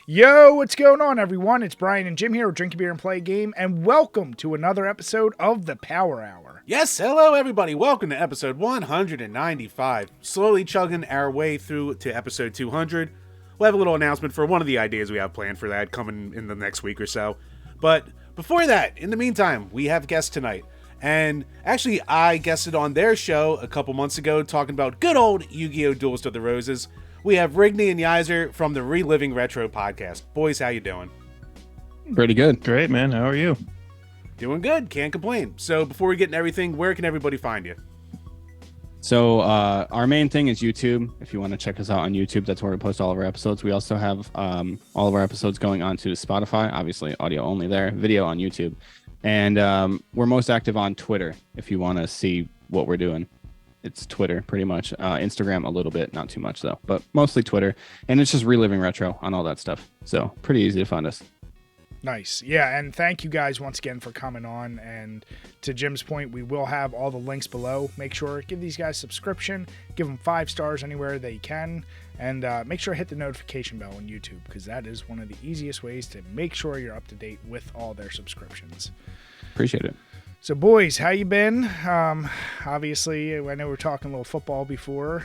Yo, what's going on, everyone? It's Brian and Jim here with Drink a Beer and Play a Game, and welcome to another episode of the Power Hour. Yes, hello everybody. Welcome to episode 195. Slowly chugging our way through to episode 200. We'll have a little announcement for one of the ideas we have planned for that coming in the next week or so. But before that, in the meantime, we have guests tonight. And actually, I guested on their show a couple months ago talking about good old Yu-Gi-Oh! Duelist of the Roses. We have Rigney and Yizer from the Reliving Retro podcast. Boys, how you doing? Pretty good. Great, man. How are you? Doing good. Can't complain. So before we get into everything, where can everybody find you? So our main thing is YouTube. If you want to check us out on YouTube, that's where we post all of our episodes. We also have all of our episodes going on to Spotify, obviously audio only there, video on YouTube. And we're most active on Twitter if you want to see what we're doing. It's Twitter, pretty much. Instagram a little bit, not too much though, but mostly Twitter. And it's just Reliving Retro on all that stuff. So pretty easy to find us. Nice. Yeah, and thank you guys once again for coming on. And to Jim's point, we will have all the links below. Make sure, give these guys a subscription, give them 5 stars anywhere that you can, and make sure to hit the notification bell on YouTube, because that is one of the easiest ways to make sure you're up to date with all their subscriptions. Appreciate it. So, boys, how you been? Obviously, I know we were talking a little football before.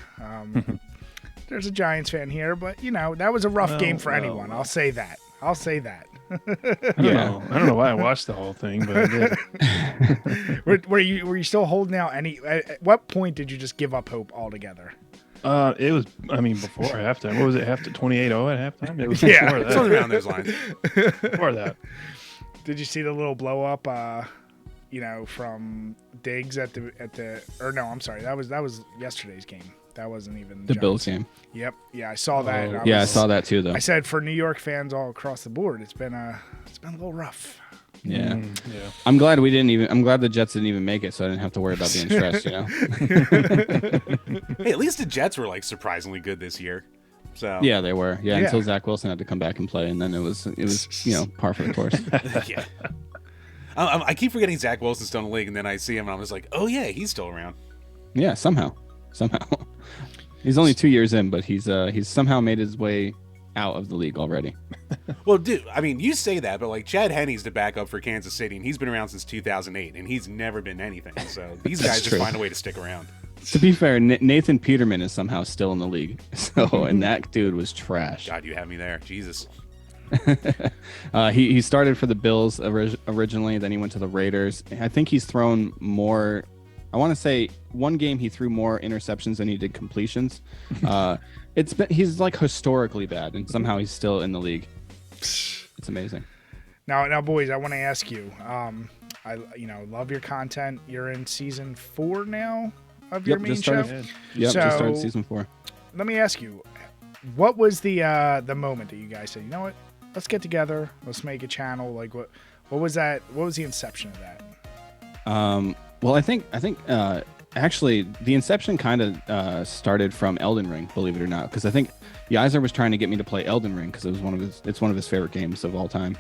There's a Giants fan here, but, you know, that was a rough game for anyone. I'll say that. I don't know why I watched the whole thing, but I did. were you still holding out any? At what point did you just give up hope altogether? It was, before halftime. What was it? 28-0 at halftime? It was before that. Something around those lines. Before that. Did you see the little blow up? From Diggs at the or no, I'm sorry, that was yesterday's game. That wasn't even the Bills game. Yep. Yeah, I saw that. I saw that too, though. I said for New York fans all across the board, it's been a little rough. Yeah. I'm glad the Jets didn't even make it, so I didn't have to worry about being stressed, you know. Hey, at least the Jets were like surprisingly good this year. So yeah, they were. Yeah, until Zach Wilson had to come back and play, and then it was par for the course. Yeah. I keep forgetting Zach Wilson's still in the league, and then I see him, and I'm just like, oh yeah, he's still around. Yeah, somehow. He's only 2 years in, but he's somehow made his way out of the league already. Well, dude, you say that, but like Chad Henne's the backup for Kansas City, and he's been around since 2008, and he's never been anything. So these guys just find a way to stick around. To be fair, Nathan Peterman is somehow still in the league. So, and that dude was trash. God, you have me there. Jesus. He started for the Bills originally, then he went to the Raiders. I think he's thrown more. I want to say one game he threw more interceptions than he did completions. He's like historically bad, and somehow he's still in the league. It's amazing. Now, boys, I want to ask you. I love your content. You're in season 4 now of your main show. Just started season 4. Let me ask you, what was the moment that you guys said, you know what? Let's get together. Let's make a channel. Like what was that? What was the inception of that? Well, I think actually the inception kind of started from Elden Ring, believe it or not, because I think Yizer was trying to get me to play Elden Ring because it's one of his favorite games of all time.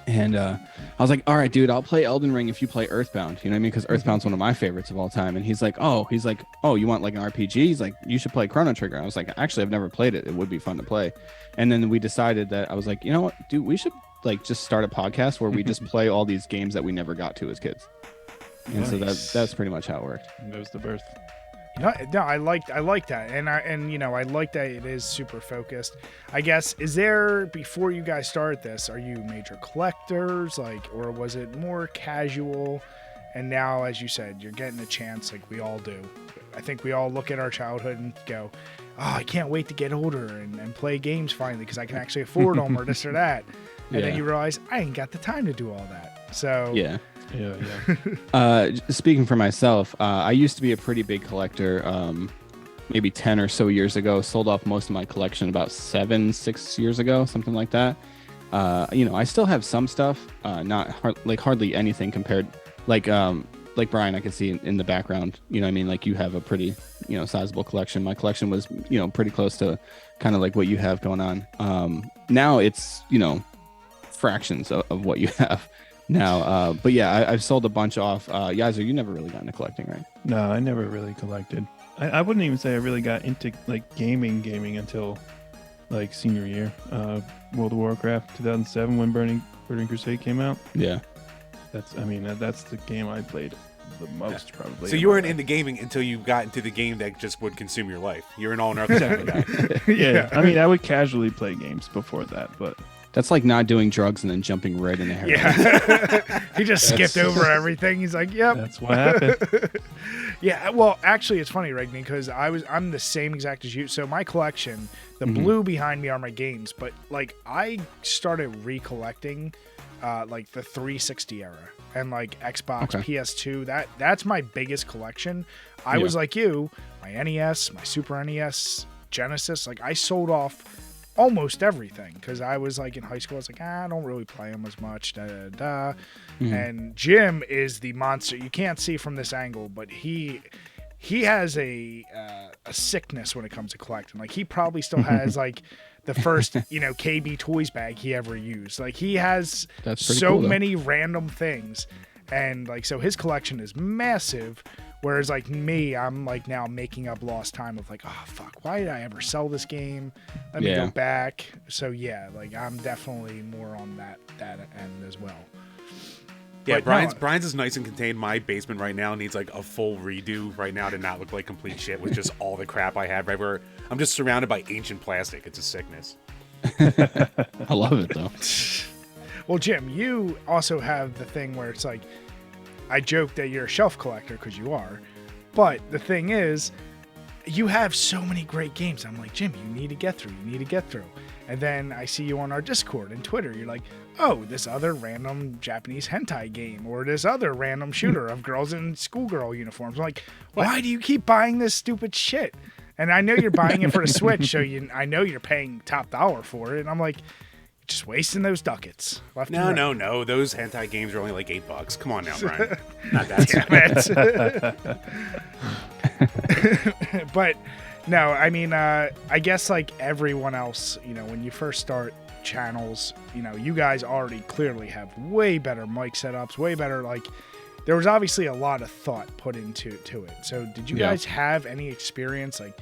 And I was like, all right, dude, I'll play Elden Ring if you play Earthbound. You know what I mean? Because Earthbound's one of my favorites of all time. And he's like, oh, you want like an RPG? He's like, you should play Chrono Trigger. I was like, actually, I've never played it. It would be fun to play. And then we decided that I was like, you know what, dude, we should like just start a podcast where we just play all these games that we never got to as kids. And nice. So that's pretty much how it worked. That was the birth. No, I like that, and I like that it is super focused. I guess, is there, before you guys start this, are you major collectors, like, or was it more casual? And now, as you said, you're getting a chance, like we all do. I think we all look at our childhood and go, oh, I can't wait to get older and play games finally because I can actually afford them or this or that. And then you realize I ain't got the time to do all that. So Yeah. Speaking for myself, I used to be a pretty big collector. Maybe 10 or so years ago, sold off most of my collection about 6 years ago, something like that. I still have some stuff, not hardly anything compared. Like Brian, I could see in the background. You know what I mean? Like you have a pretty sizable collection. My collection was pretty close to kind of like what you have going on. Now it's fractions of what you have now. But yeah, I've sold a bunch off. Yizer, you never really got into collecting, right? No, I never really collected. I wouldn't even say I really got into like gaming until like senior year. World of Warcraft 2007 when Burning Crusade came out. Yeah. That's the game I played the most probably. So you weren't into gaming until you got into the game that just would consume your life. You're an all Earthbound guy. Yeah, I mean, I would casually play games before that, but That's like not doing drugs and then jumping right into heroin. Yeah. He just skipped over everything. He's like, yep. that's what happened. Yeah, well, actually, it's funny, Regni, because I'm the same exact as you. So my collection, the blue behind me are my games, but like I started recollecting like the 360 era and like Xbox, PS2. That's my biggest collection. I was like you, my NES, my Super NES, Genesis. Like I sold off almost everything because I was like in high school. I was like, I don't really play them as much. And Jim is the monster. You can't see from this angle, but he has a sickness when it comes to collecting. Like he probably still has like the first KB Toys bag he ever used. Like he has so many random things, and like so his collection is massive. Whereas like me, I'm like now making up lost time of like, oh fuck, why did I ever sell this game? Let me go back. So yeah, like I'm definitely more on that end as well. Yeah, Brian's is nice and contained. My basement right now needs like a full redo right now to not look like complete shit with just all the crap I have right where I'm just surrounded by ancient plastic. It's a sickness. I love it though. Well, Jim, you also have the thing where it's like, I joke that you're a shelf collector because you are, but the thing is, you have so many great games. I'm like, Jim, you need to get through. And then I see you on our Discord and Twitter. You're like, oh, this other random Japanese hentai game or this other random shooter of girls in schoolgirl uniforms. I'm like, why do you keep buying this stupid shit? And I know you're buying it for the Switch, so I know you're paying top dollar for it. And I'm like, just wasting those ducats. No. Those hentai games are only like $8. Come on now, Brian. Not that. Damn it. But no, I mean, I guess like everyone else, when you first start channels, you guys already clearly have way better mic setups, way better. Like there was obviously a lot of thought put into it. So did you guys have any experience like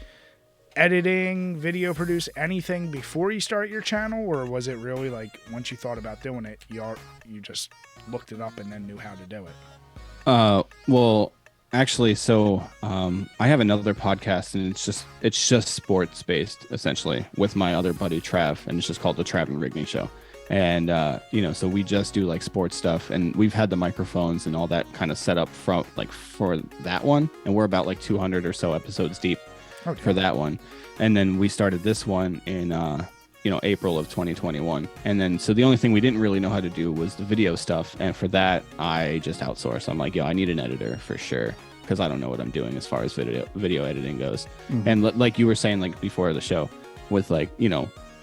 editing, video produce, anything before you start your channel, or was it really like once you thought about doing it, you just looked it up and then knew how to do it? Well, actually, so I have another podcast, and it's just sports based essentially with my other buddy Trav, and it's just called the Trav and Rigney Show. And so we just do like sports stuff, and we've had the microphones and all that kind of set up for that one, and we're about like 200 or so episodes deep. Okay. For that one. And then we started this one in April of 2021. And then so the only thing we didn't really know how to do was the video stuff, and for that I just outsourced. I'm like, I need an editor for sure, because I don't know what I'm doing as far as video editing goes. And like you were saying like before the show with like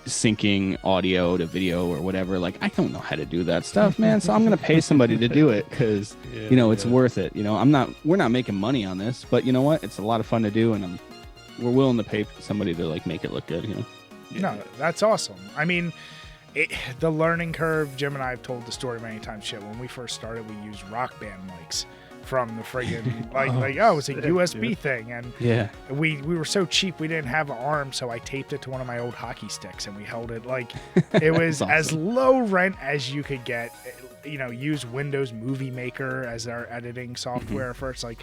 syncing audio to video or whatever, like I don't know how to do that stuff, man. So I'm gonna pay somebody to do it because it's worth it. We're not making money on this, but you know what, it's a lot of fun to do, and we're willing to pay somebody to like make it look good. No, that's awesome. I mean, the learning curve, Jim and I have told the story many times. Shit, when we first started, we used Rock Band mics from the friggin' it's a USB thing, and we were so cheap we didn't have an arm, so I taped it to one of my old hockey sticks and we held it like it was awesome. As low rent as you could get. Use Windows Movie Maker as our editing software first, like.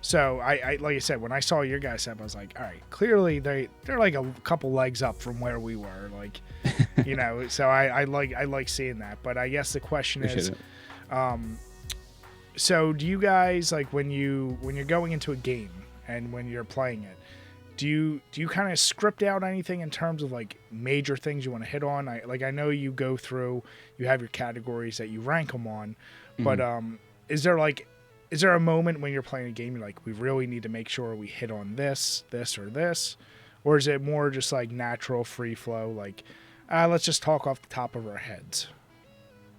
So I like I said, when I saw your guys' setup, I was like, all right, clearly they're like a couple legs up from where we were, like, So I like seeing that. But I guess the question is, so do you guys like when you're going into a game and when you're playing it, do you kind of script out anything in terms of like major things you want to hit on? I know you go through, you have your categories that you rank them on, but is there a moment when you're playing a game you're like, we really need to make sure we hit on this, or this? Or is it more just like natural free flow, like, let's just talk off the top of our heads?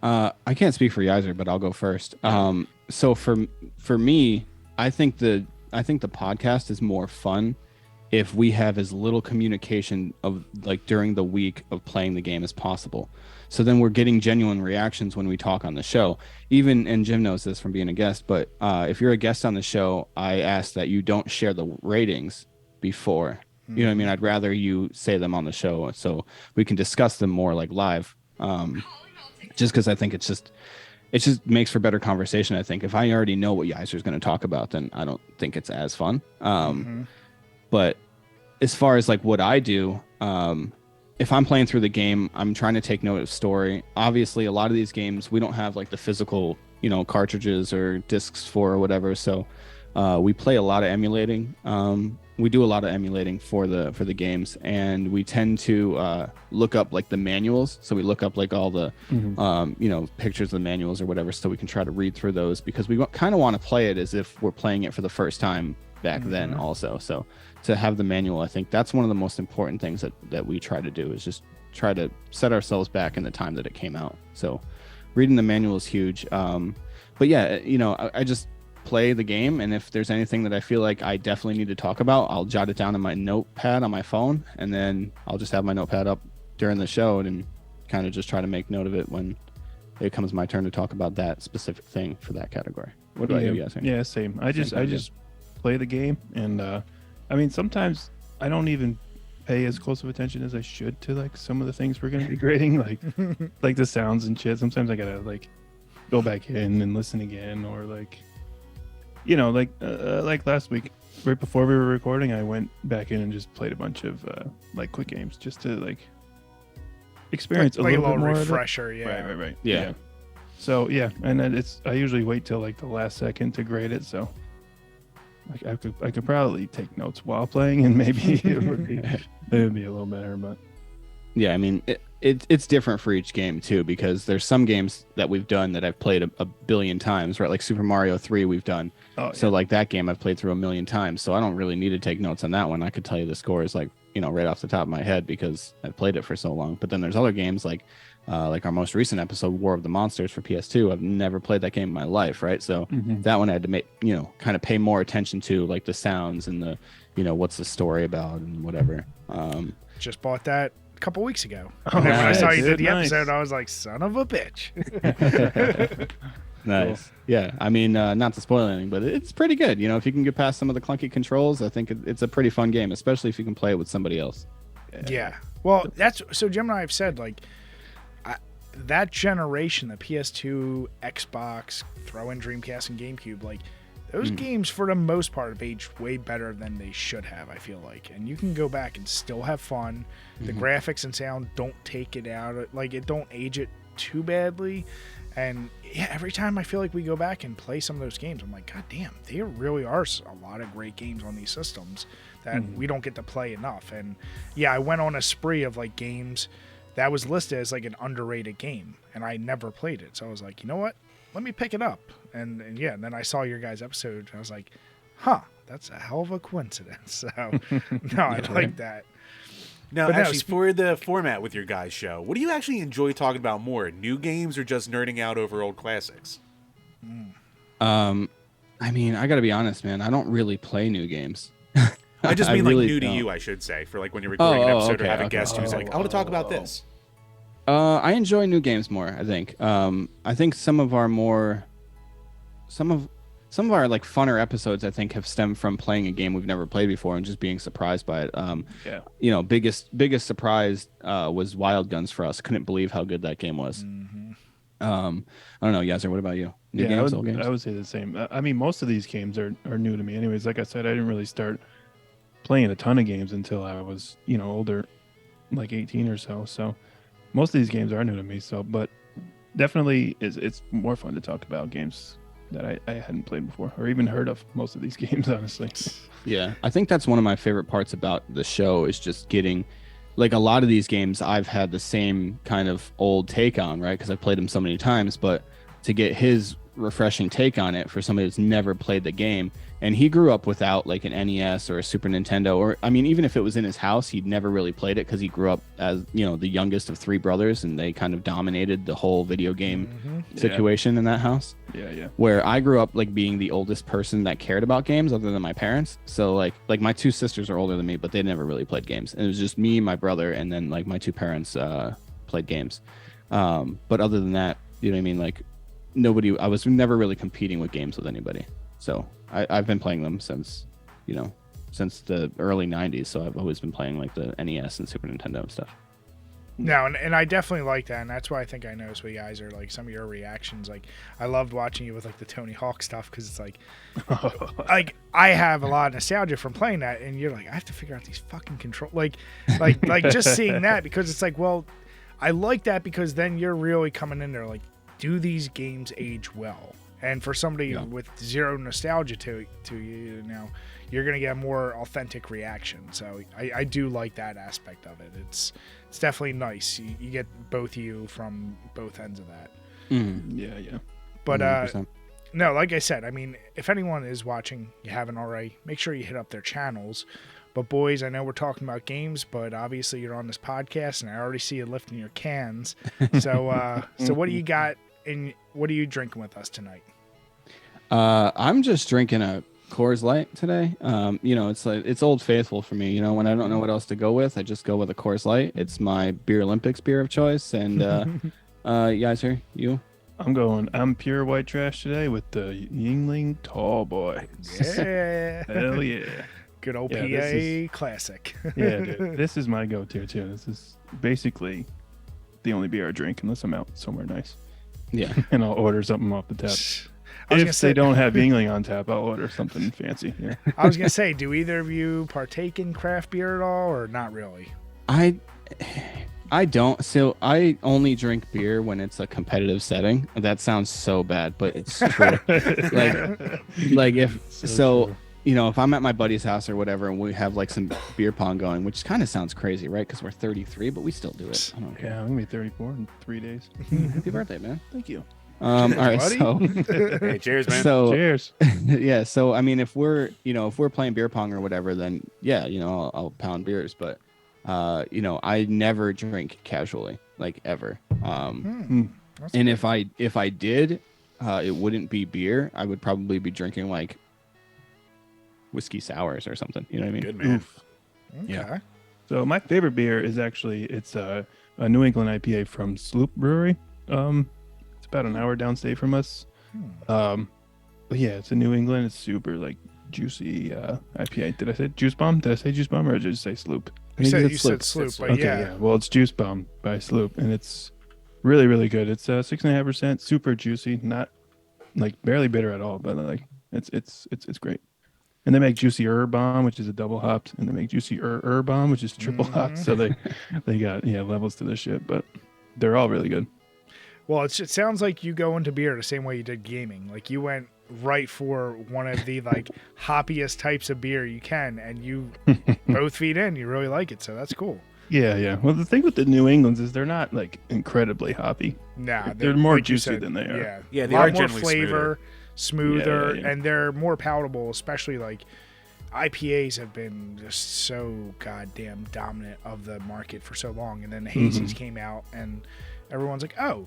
I can't speak for you either, but I'll go first. So for me, I think the podcast is more fun if we have as little communication of like during the week of playing the game as possible. So then we're getting genuine reactions when we talk on the show. Even, and Jim knows this from being a guest, but if you're a guest on the show, I ask that you don't share the ratings before You know what I mean? I'd rather you say them on the show so we can discuss them more like live. Just because I think it just makes for better conversation. I think if I already know what Yiser's going to talk about, then I don't think it's as fun. But as far as like what I do, if I'm playing through the game, I'm trying to take note of story. Obviously, a lot of these games we don't have like the physical, cartridges or discs for or whatever. So we play a lot of emulating. We do a lot of emulating for the games, and we tend to look up like the manuals. So we look up like all the pictures of the manuals or whatever, so we can try to read through those, because we kind of want to play it as if we're playing it for the first time back then also. So to have the manual, I think that's one of the most important things that we try to do, is just try to set ourselves back in the time that it came out. So reading the manual is huge. But yeah, I just play the game, and if there's anything that I feel like I definitely need to talk about, I'll jot it down in my notepad on my phone, and then I'll just have my notepad up during the show and kind of just try to make note of it when it comes my turn to talk about that specific thing for that category. What about you guys? Yeah, same. I just play the game, and I mean, sometimes I don't even pay as close of attention as I should to like some of the things we're gonna be grading, like the sounds and shit. Sometimes I gotta like go back in and listen again, or like like last week, right before we were recording, I went back in and just played a bunch of like quick games just to like experience like a little bit more refresher. of it. Right. Yeah. So yeah, and then I usually wait till like the last second to grade it. So I could probably take notes while playing, and maybe it would be a little better. But yeah, I mean, it's different for each game too, because there's some games that we've done that I've played a billion times, right? Like Super Mario 3 we've done. So like that game I've played through a million times, so I don't really need to take notes on that one. I could tell you the scores like right off the top of my head because I've played it for so long. But then there's other games like our most recent episode, War of the Monsters for PS2. I've never played that game in my life, right? So that one I had to make kind of pay more attention to, like the sounds and the what's the story about and whatever. Just bought that a couple weeks ago. Oh, and then when I saw you nice. did the Nice. episode, I was like, son of a bitch. Nice. Cool. Yeah, I mean, not to spoil anything, but it's pretty good. If you can get past some of the clunky controls, I think it's a pretty fun game, especially if you can play it with somebody else. Yeah. Well, that's so Jim and I have said, like, that generation, the PS2, Xbox, throw in Dreamcast and GameCube, like, those games for the most part have aged way better than they should have, I feel like. And you can go back and still have fun. The graphics and sound don't take it out, like, it don't age it too badly. And yeah, every time I feel like we go back and play some of those games, I'm like, God damn, there really are a lot of great games on these systems that we don't get to play enough. And yeah, I went on a spree of like games that was listed as like an underrated game, and I never played it. So I was like, you know what? Let me pick it up. And yeah, and then I saw your guys' episode, and I was like, huh, that's a hell of a coincidence. So no, I like that. Now, actually, for the format with your guys' show, what do you actually enjoy talking about more? New games or just nerding out over old classics? I mean, I gotta be honest, man. I don't really play new games. I just mean really like new to you, I should say, for like when you're recording an episode or have a guest who's like, I want to talk about this. I enjoy new games more, I think. I think some of our like funner episodes, I think, have stemmed from playing a game we've never played before and just being surprised by it. Biggest surprise was Wild Guns for us. Couldn't believe how good that game was. I don't know, Yasser, what about you? New games, old games? I would say the same. I mean, most of these games are new to me. Anyways, like I said, I didn't really start playing a ton of games until I was, older, like 18 or so. So most of these games are new to me. So, but definitely it's more fun to talk about games that I hadn't played before or even heard of, most of these games, honestly. Yeah, I think that's one of my favorite parts about the show is just getting, like, a lot of these games I've had the same kind of old take on, right? Because I've played them so many times, but to get his refreshing take on it for somebody that's never played the game, and he grew up without like an NES or a Super Nintendo, or I mean, even if it was in his house, he'd never really played it because he grew up as the youngest of three brothers, and they kind of dominated the whole video game situation in that house. Yeah. Where I grew up like being the oldest person that cared about games other than my parents. So like my two sisters are older than me, but they never really played games. And it was just me, my brother, and then like my two parents played games. But other than that, you know what I mean? Like I was never really competing with games with anybody. So I've been playing them since since the early 90s, so I've always been playing like the NES and Super Nintendo and stuff. No, and I definitely like that, and that's why I think I noticed what you guys are like. Some of your reactions, like I loved watching you with like the Tony Hawk stuff because it's like I have a lot of nostalgia from playing that, and you're like, I have to figure out these fucking control, like just seeing that, because it's like, well, I like that because then you're really coming in there like, do these games age well? And for somebody with zero nostalgia to you now, you're gonna get a more authentic reaction. So I do like that aspect of it. It's definitely nice. You get both of you from both ends of that. Yeah. But 100%. no, like I said, I mean, if anyone is watching, you haven't already, make sure you hit up their channels. But boys, I know we're talking about games, but obviously you're on this podcast, and I already see you lifting your cans. So so what do you got? And what are you drinking with us tonight? I'm just drinking a Coors Light today. It's Old Faithful for me. When I don't know what else to go with, I just go with a Coors Light. It's my Beer Olympics beer of choice. And you guys here? You? I'm pure white trash today with the Yingling Tall Boy. Yeah. Hell yeah. Good old Yeah, PA classic. Yeah, dude. This is my go-to too. This is basically the only beer I drink unless I'm out somewhere nice. Yeah. And I'll order something off the tap. If they don't have Yingling on tap, I'll order something fancy. Yeah. I was gonna say, do either of you partake in craft beer at all, or not really? I don't. So I only drink beer when it's a competitive setting. That sounds so bad, but it's true. If I'm at my buddy's house or whatever, and we have like some beer pong going, which kind of sounds crazy, right? Because we're 33, but we still do it. I don't care. Yeah, I'm gonna be 34 in 3 days. Happy birthday, man. Thank you. All right, buddy. so Hey, cheers, man. so Cheers. yeah, so I mean, if we're playing beer pong or whatever, then yeah, I'll pound beers, but I never drink casually, like ever. And if I did, it wouldn't be beer. I would probably be drinking like whiskey sours or something. You know what I mean? Good man. Okay. Yeah. So my favorite beer is actually it's a New England IPA from Sloop Brewery. It's about an hour downstate from us. But yeah, it's in New England. It's super like juicy IPA. Did I say Juice Bomb? Did I say Juice Bomb or did I just say Sloop? You said Sloop, but Okay, yeah. Well, it's Juice Bomb by Sloop, and it's really, really good. It's 6.5%, super juicy, not like barely bitter at all, but like it's great. And they make Juicy Bomb, which is a double hopped, and they make Juicy Bomb, which is triple hopped. So they got levels to this shit, but they're all really good. Well, it sounds like you go into beer the same way you did gaming. Like you went right for one of the like hoppiest types of beer you can, and you both feed in. You really like it, so that's cool. Yeah. Well, the thing with the New Englands is they're not like incredibly hoppy. Nah, they're more like you juicy said, than they are. Yeah, they a lot are more generally flavor, smoother, Yeah. and they're more palatable. Especially like IPAs have been just so goddamn dominant of the market for so long, and then the hazies came out, and everyone's like, oh,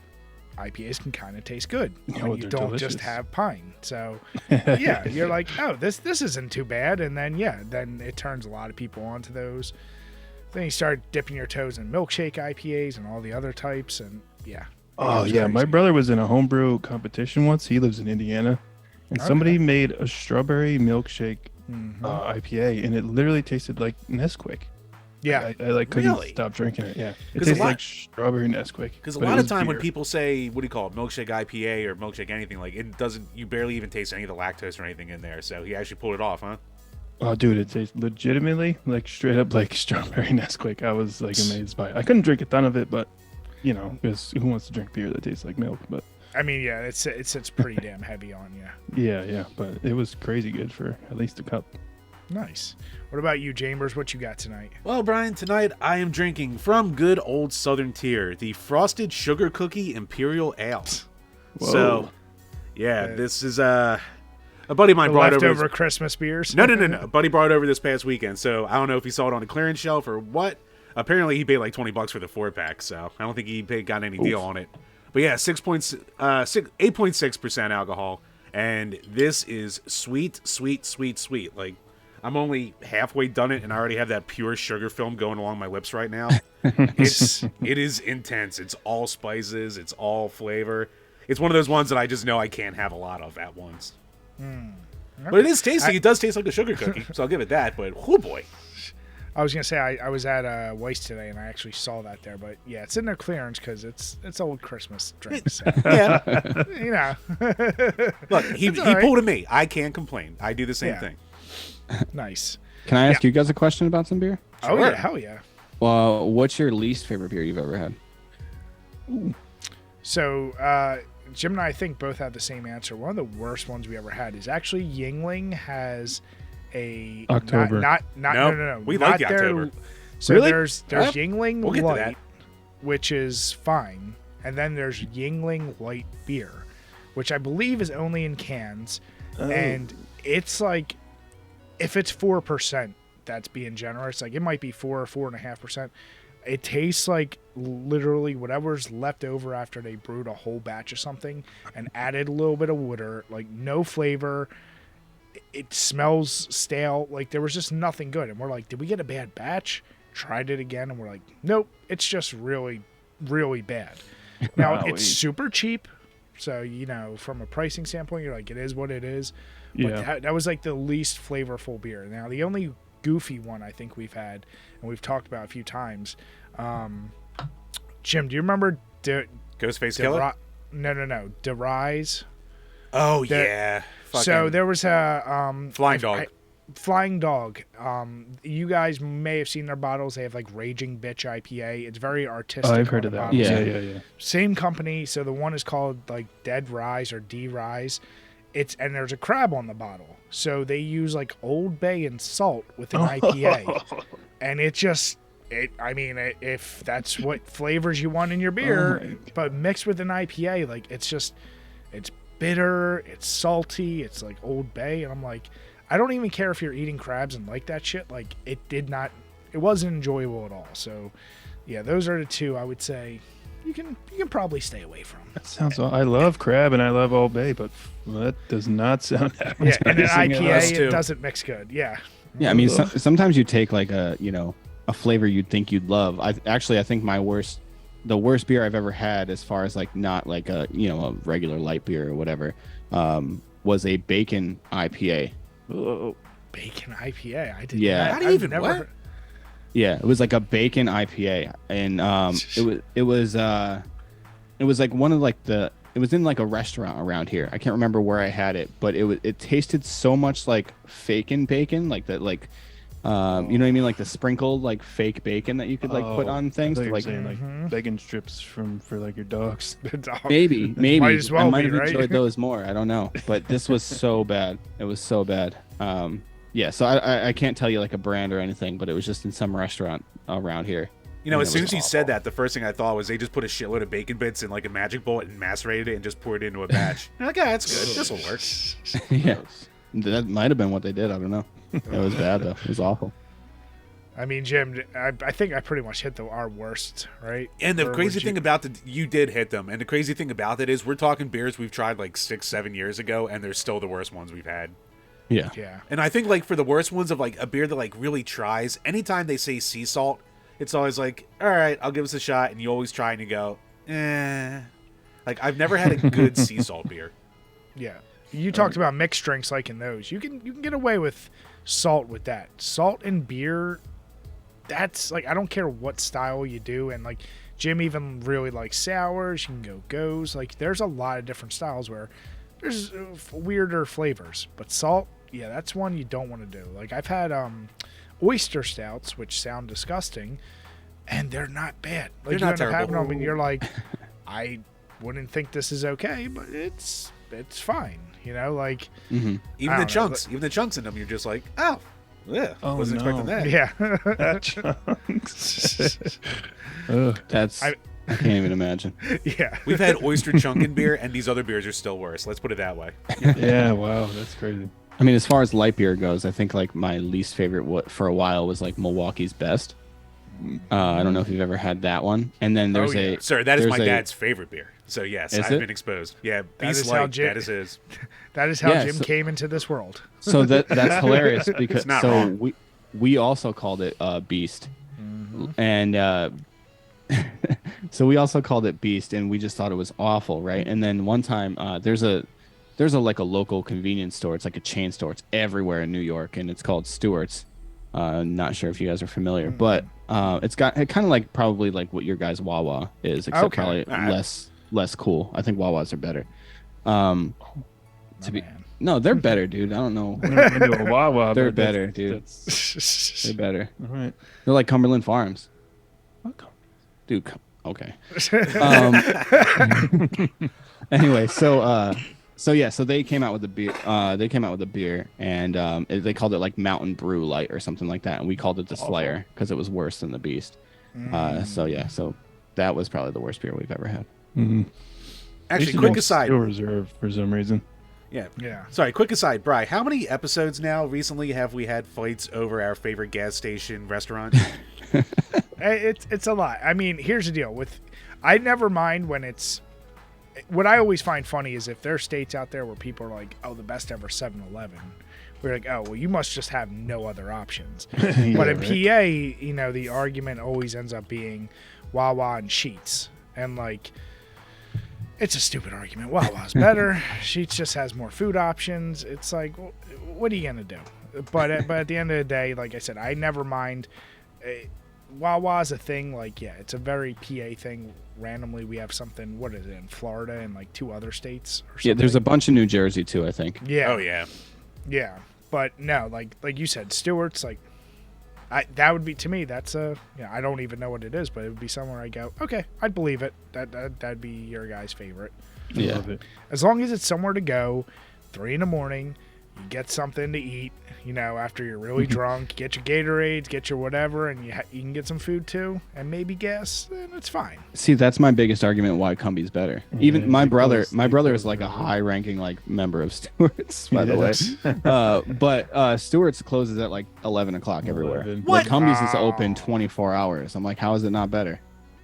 IPAs can kind of taste good when you don't delicious. just have pine. So yeah, you're like, oh, this isn't too bad. And then then it turns a lot of people onto those. Then you start dipping your toes in milkshake IPAs and all the other types, and yeah. Oh yeah, my brother was in a homebrew competition once. He lives in Indiana, and somebody made a strawberry milkshake IPA, and it literally tasted like Nesquik. Yeah, I like couldn't Really? stop drinking it. Yeah, it 'Cause tastes a lot- like strawberry Nesquik. Because a but it lot of was time when beer. people say, what do you call it, milkshake IPA or milkshake anything, like it doesn't, you barely even taste any of the lactose or anything in there. So he actually pulled it off, huh? Oh, dude, it tastes legitimately like straight up like strawberry Nesquik. I was like amazed by it. I couldn't drink a ton of it, but because who wants to drink beer that tastes like milk? But I mean, yeah, it sits pretty damn heavy on you. yeah, but it was crazy good for at least a cup. Nice. What about you, Chambers? What you got tonight? Well, Brian, tonight I am drinking from good old Southern Tier, the Frosted Sugar Cookie Imperial Ale. Whoa. So, yeah, this is a buddy of mine The brought over. leftover Christmas beers? No. A buddy brought it over this past weekend. So I don't know if he saw it on the clearance shelf or what. Apparently, he paid like $20 for the 4-pack. So I don't think he got any deal on it. But yeah, 8.6% alcohol, and this is sweet. Like, I'm only halfway done it, and I already have that pure sugar film going along my lips right now. It is intense. It's all spices. It's all flavor. It's one of those ones that I just know I can't have a lot of at once. But it is tasty. It does taste like a sugar cookie, so I'll give it that. But oh boy. I was gonna say I was at Weiss today and I actually saw that there, but yeah, it's in their clearance because it's old Christmas drinks. So, Yeah. you know. Look, he right. pulled a me. I can't complain. I do the same Yeah. thing. Nice. Can I ask you guys a question about some beer? Oh Sure. yeah, hell yeah. Well, what's your least favorite beer you've ever had? So Jim and I think both have the same answer. One of the worst ones we ever had is actually Yingling has a October. No. We not like the their- October. So Really? there's Yeah. Yingling We'll get to Light, that. which is fine, and then there's Yingling Light beer, which I believe is only in cans, and it's like if it's 4%, that's being generous. Like it might be 4 or 4.5%. It tastes like literally whatever's left over after they brewed a whole batch of something and added a little bit of water, like no flavor. It smells stale. Like there was just nothing good. And we're like, did we get a bad batch? Tried it again. And we're like, nope, it's just really, really bad. Now it's super cheap. So, you know, from a pricing standpoint, you're like, it is what it is. But Yeah. that was like the least flavorful beer. Now, the only goofy one I think we've had, and we've talked about a few times. Jim, do you remember Ghostface Killer? No. DeRise. Oh, The- yeah. So Fucking there was a Flying Dog. Flying Dog. You guys may have seen their bottles. They have like Raging Bitch IPA. It's very artistic. I've heard on of the that. bottles. Yeah. Same company. So the one is called like Dead Rise or D Rise. And there's a crab on the bottle. So they use like Old Bay and salt with an IPA. And if that's what flavors you want in your beer, but mixed with an IPA, like it's bitter, it's salty, it's like Old Bay, and I'm like, I don't even care if you're eating crabs and like that shit. Like it wasn't enjoyable at all. So yeah, those are the two I would say you can probably stay away from. That sounds. I love crab and I love Old Bay, but that does not sound that Yeah, and an appetizing at all. Us IPA too. it doesn't mix good. Yeah. Yeah, I mean, sometimes you take like a flavor you'd think you'd love. I think the worst beer I've ever had, as far as like not like a regular light beer or whatever, was a bacon IPA. Oh, Bacon IPA. I did. Yeah. Not, How do you I've even never what? heard- Yeah, it was like a bacon IPA, and it was like one of like it was in like a restaurant around here. I can't remember where I had it, but it tasted so much like faking bacon, like that, like you know what I mean, like the sprinkled like fake bacon that you could like put on things I thought to you were like saying like bacon strips for like your dogs. The dog. maybe Might as well I might be, have right? enjoyed those more. I don't know, but this was so bad. It was so bad. Yeah, so I can't tell you like a brand or anything, but it was just in some restaurant around here. You know, And as it soon was as you said awful. that, the first thing I thought was they just put a shitload of bacon bits in like a magic bowl and macerated it and just poured it into a batch. You're like, yeah, that's good. This will work. Yeah, that might have been what they did. I don't know. It was bad though. It was awful. I mean, Jim, I think I pretty much hit our worst, right? And the Or crazy would thing about you did hit them. And the crazy thing about it is we're talking beers we've tried like 6-7 years ago, and they're still the worst ones we've had. Yeah. Yeah. And I think like for the worst ones of like a beer that like really tries, anytime they say sea salt, it's always like, all right, I'll give us a shot, and you always try and you go, eh. Like I've never had a good sea salt beer. Yeah. You talked about mixed drinks like in those. You can get away with salt with that. Salt in beer, that's like I don't care what style you do, and like Jim even really likes sours. You can go goes. Like there's a lot of different styles where there's weirder flavors, but salt, yeah, that's one you don't want to do. Like I've had oyster stouts, which sound disgusting, and they're not bad. Like They're you not end up having terrible. them, and you're like, I wouldn't think this is okay, but it's fine. You know, like Hmm. Even I the don't know, chunks, even the chunks in them, you're just like, oh, yeah, Oh, wasn't no. expecting that. yeah. That chunks. Ugh. That's I- I can't even imagine. Yeah. We've had oyster chunk in beer, and these other beers are still worse. Let's put it that way. Yeah, wow, that's crazy. I mean, as far as light beer goes, I think like my least favorite for a while was like Milwaukee's Best. I don't know if you've ever had that one. And then there's Oh, yeah. Sir, that is there's my a- dad's favorite beer. So yes, Is I've it? been exposed. Yeah, That Beast is how Light, Jim- that is his. That is how Yeah, Jim so- came into this world. So that's hilarious because not so wrong. we also called it Beast, and so we also called it Beast, and we just thought it was awful, right? And then one time there's there's a local convenience store. It's like a chain store. It's everywhere in New York, and it's called Stewart's. Not sure if you guys are familiar, but it's got kind of like probably like what your guys' Wawa is, except probably less cool. I think Wawas are better. No, they're better, dude. I don't know. I've never been to a Wawa. They're but better, dude. They're better. All right. They're like Cumberland Farms. Dude, okay. Anyway, so they came out with a beer. And they called it like Mountain Brew Light or something like that, and we called it the Slayer because it was worse than the Beast. So that was probably the worst beer we've ever had. Mm-hmm. Actually, quick aside. Steel Reserve for some reason. Yeah. Sorry, quick aside, Bri, how many episodes now recently have we had fights over our favorite gas station restaurant? It's a lot. I mean, here's the deal. I never mind when it's. What I always find funny is if there are states out there where people are like, "Oh, the best ever 7-Eleven." We're like, "Oh, well, you must just have no other options." Yeah, but in right. PA, the argument always ends up being Wawa and Sheetz, and like. It's a stupid argument. Wawa's better. Sheetz just has more food options. It's like, what are you gonna do? But at the end of the day, like I said, I never mind. Wawa's a thing. Like, yeah, it's a very PA thing. Randomly, we have something. What is it in Florida and like 2 other states? Or something? Yeah, there's a bunch in New Jersey too, I think. Yeah. Oh yeah. Yeah, but no, like you said, Stewart's like. That would be to me. That's I don't even know what it is, but it would be somewhere I go. Okay, I'd believe it. That'd be your guy's favorite. Yeah. Love it. As long as it's somewhere to go, 3 a.m, you get something to eat. After you're really drunk, get your Gatorades, get your whatever, and you can get some food too, and maybe gas. Then it's fine. See, that's my biggest argument why Cumby's better. Even Yeah, my brother because is like a high-ranking member of Stewart's, by the way. But Stewart's closes at like 11 o'clock everywhere. 11. Like Cumby's is Wow. open 24 hours. I'm like, how is it not better?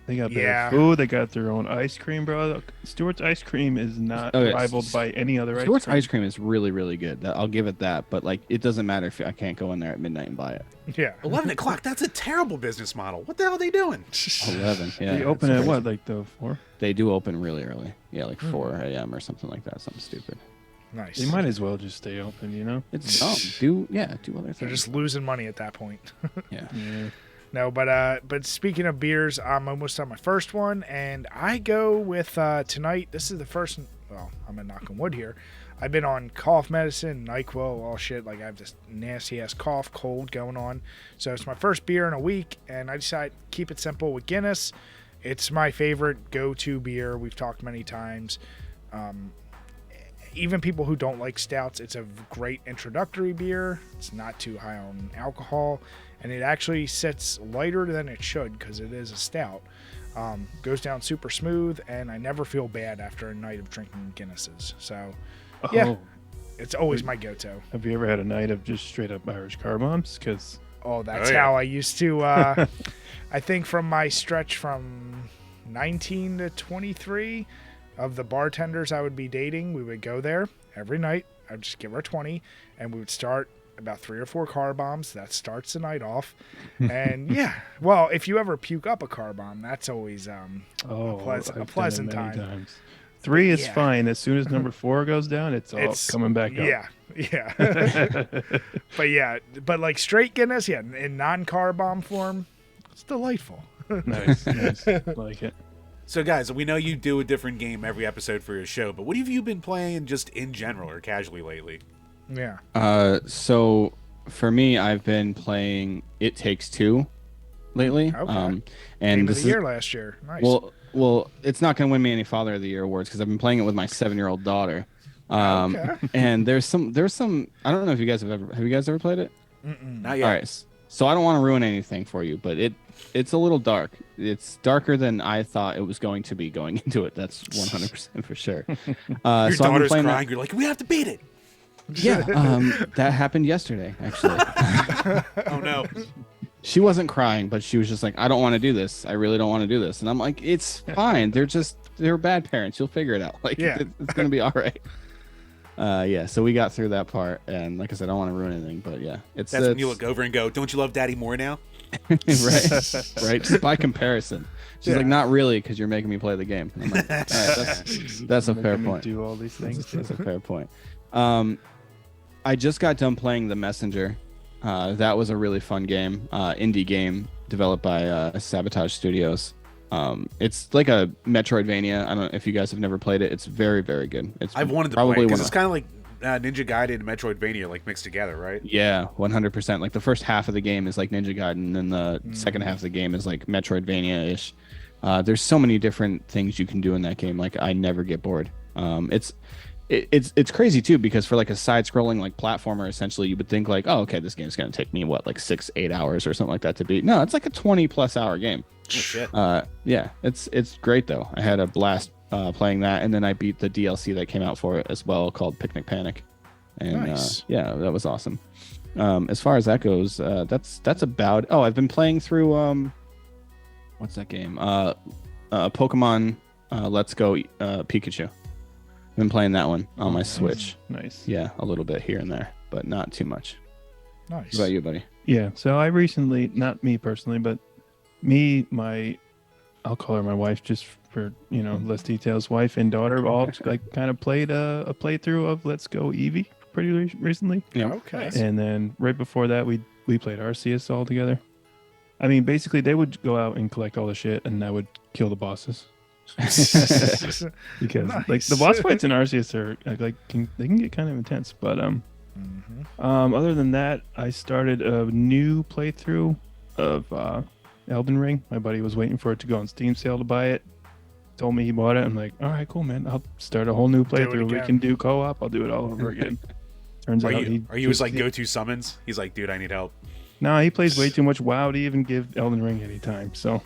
They got Yeah. their food. They got their own ice cream, bro. Stewart's ice cream is not Okay. rivaled by any other Stewart's ice ice cream is really, really good. I'll give it that. But like, it doesn't matter if I can't go in there at midnight and buy it. Yeah. 11 o'clock. That's a terrible business model. What the hell are they doing? 11. Yeah. They open it's at what, crazy. like the 4? They do open really early. Yeah, like 4 a.m. or something like that. Something stupid. Nice. They might as well just stay open, It's dumb. Do other They're things. just losing money at that point. Yeah. Yeah. No, but speaking of beers, I'm almost on my first one, and I go with tonight. This is the first. Well, I'm gonna knock on wood here. I've been on cough medicine, NyQuil, all shit. Like I have this nasty ass cough, cold going on. So it's my first beer in a week, and I decided to keep it simple with Guinness. It's my favorite go-to beer. We've talked many times. Even people who don't like stouts, it's a great introductory beer. It's not too high on alcohol, and it actually sits lighter than it should because it is a stout. Goes down super smooth, and I never feel bad after a night of drinking Guinnesses. So, yeah, Oh, it's always my go-to. have you ever had a night of just straight up Irish car bombs? Because Oh, that's Oh, yeah. how I used to. I think from my stretch from 19 to 23 of the bartenders I would be dating, we would go there every night. I'd just give her 20, and we would start about 3 or 4 car bombs. That starts the night off. And yeah, well, if you ever puke up a car bomb, that's always I've a done pleasant it many time. times. 3 is Yeah. fine. As soon as number 4 goes down, it's all coming back up. Yeah. but like straight Guinness, yeah, in non-car bomb form, it's delightful. nice. Like it. So, guys, we know you do a different game every episode for your show, but what have you been playing just in general or casually lately? Yeah. So for me, I've been playing It Takes Two lately. Okay. And Game of this the is year last year. Nice. well, it's not going to win me any Father of the Year awards because I've been playing it with my 7-year-old daughter. Okay. And there's some. I don't know if you guys have you guys ever played it? Not yet. All right. So I don't want to ruin anything for you, but it's a little dark. It's darker than I thought it was going to be going into it. That's 100% for sure. Your so I've been daughter's playing crying. You're like, we have to beat it. Yeah, that happened yesterday, actually. Oh, no. She wasn't crying, but she was just like, I don't want to do this. I really don't want to do this. And I'm like, it's fine. They're bad parents. You'll figure it out. Like, Yeah. it's going to be all right. Yeah, so we got through that part. And like I said, I don't want to ruin anything, but yeah. That's when you look over and go, don't you love daddy more now? Right. Just by comparison. She's like, not really, because you're making me play the game. I'm like, all right, that's a fair point. Do all these things. That's a fair point. I just got done playing The Messenger. That was a really fun game, indie game developed by Sabotage Studios. It's like a Metroidvania. I don't know if you guys have never played it. It's very, very good. I've wanted to play it because it's kind of like Ninja Gaiden and Metroidvania like mixed together, right? Yeah, 100%. Like the first half of the game is like Ninja Gaiden, and then the second half of the game is like Metroidvania-ish. There's so many different things you can do in that game. Like I never get bored. It's crazy too, because for like a side-scrolling like platformer, essentially you would think like, oh, okay, this game's gonna take me like 6-8 hours or something like that to beat. No, it's like a 20+ hour game. Shit. Yeah, it's great though. I had a blast playing that, and then I beat the DLC that came out for it as well, called Picnic Panic. And Nice. yeah, that was awesome. As far as that goes, that's about. Oh, I've been playing through what's that game? Pokemon Let's Go Pikachu. I've been playing that one on my Switch. Nice. Yeah, a little bit here and there, but not too much. Nice. What about you, buddy? Yeah. So I recently, not me personally, but I'll call her my wife just for less details. Wife and daughter all like kind of played a playthrough of Let's Go Eevee pretty recently. Yeah. Okay. And then right before that, we played Arceus all together. I mean, basically, they would go out and collect all the shit, and I would kill the bosses. Because like the boss fights in Arceus are like they can get kind of intense. But other than that, I started a new playthrough of Elden Ring. My buddy was waiting for it to go on Steam sale to buy it. Told me he bought it. I'm like, all right, cool, man. I'll start a whole new playthrough. We can do co-op. I'll do it all over again. Turns out are you his like go-to summons? He's like, dude, I need help. No, he plays way too much WoW to even give Elden Ring any time. So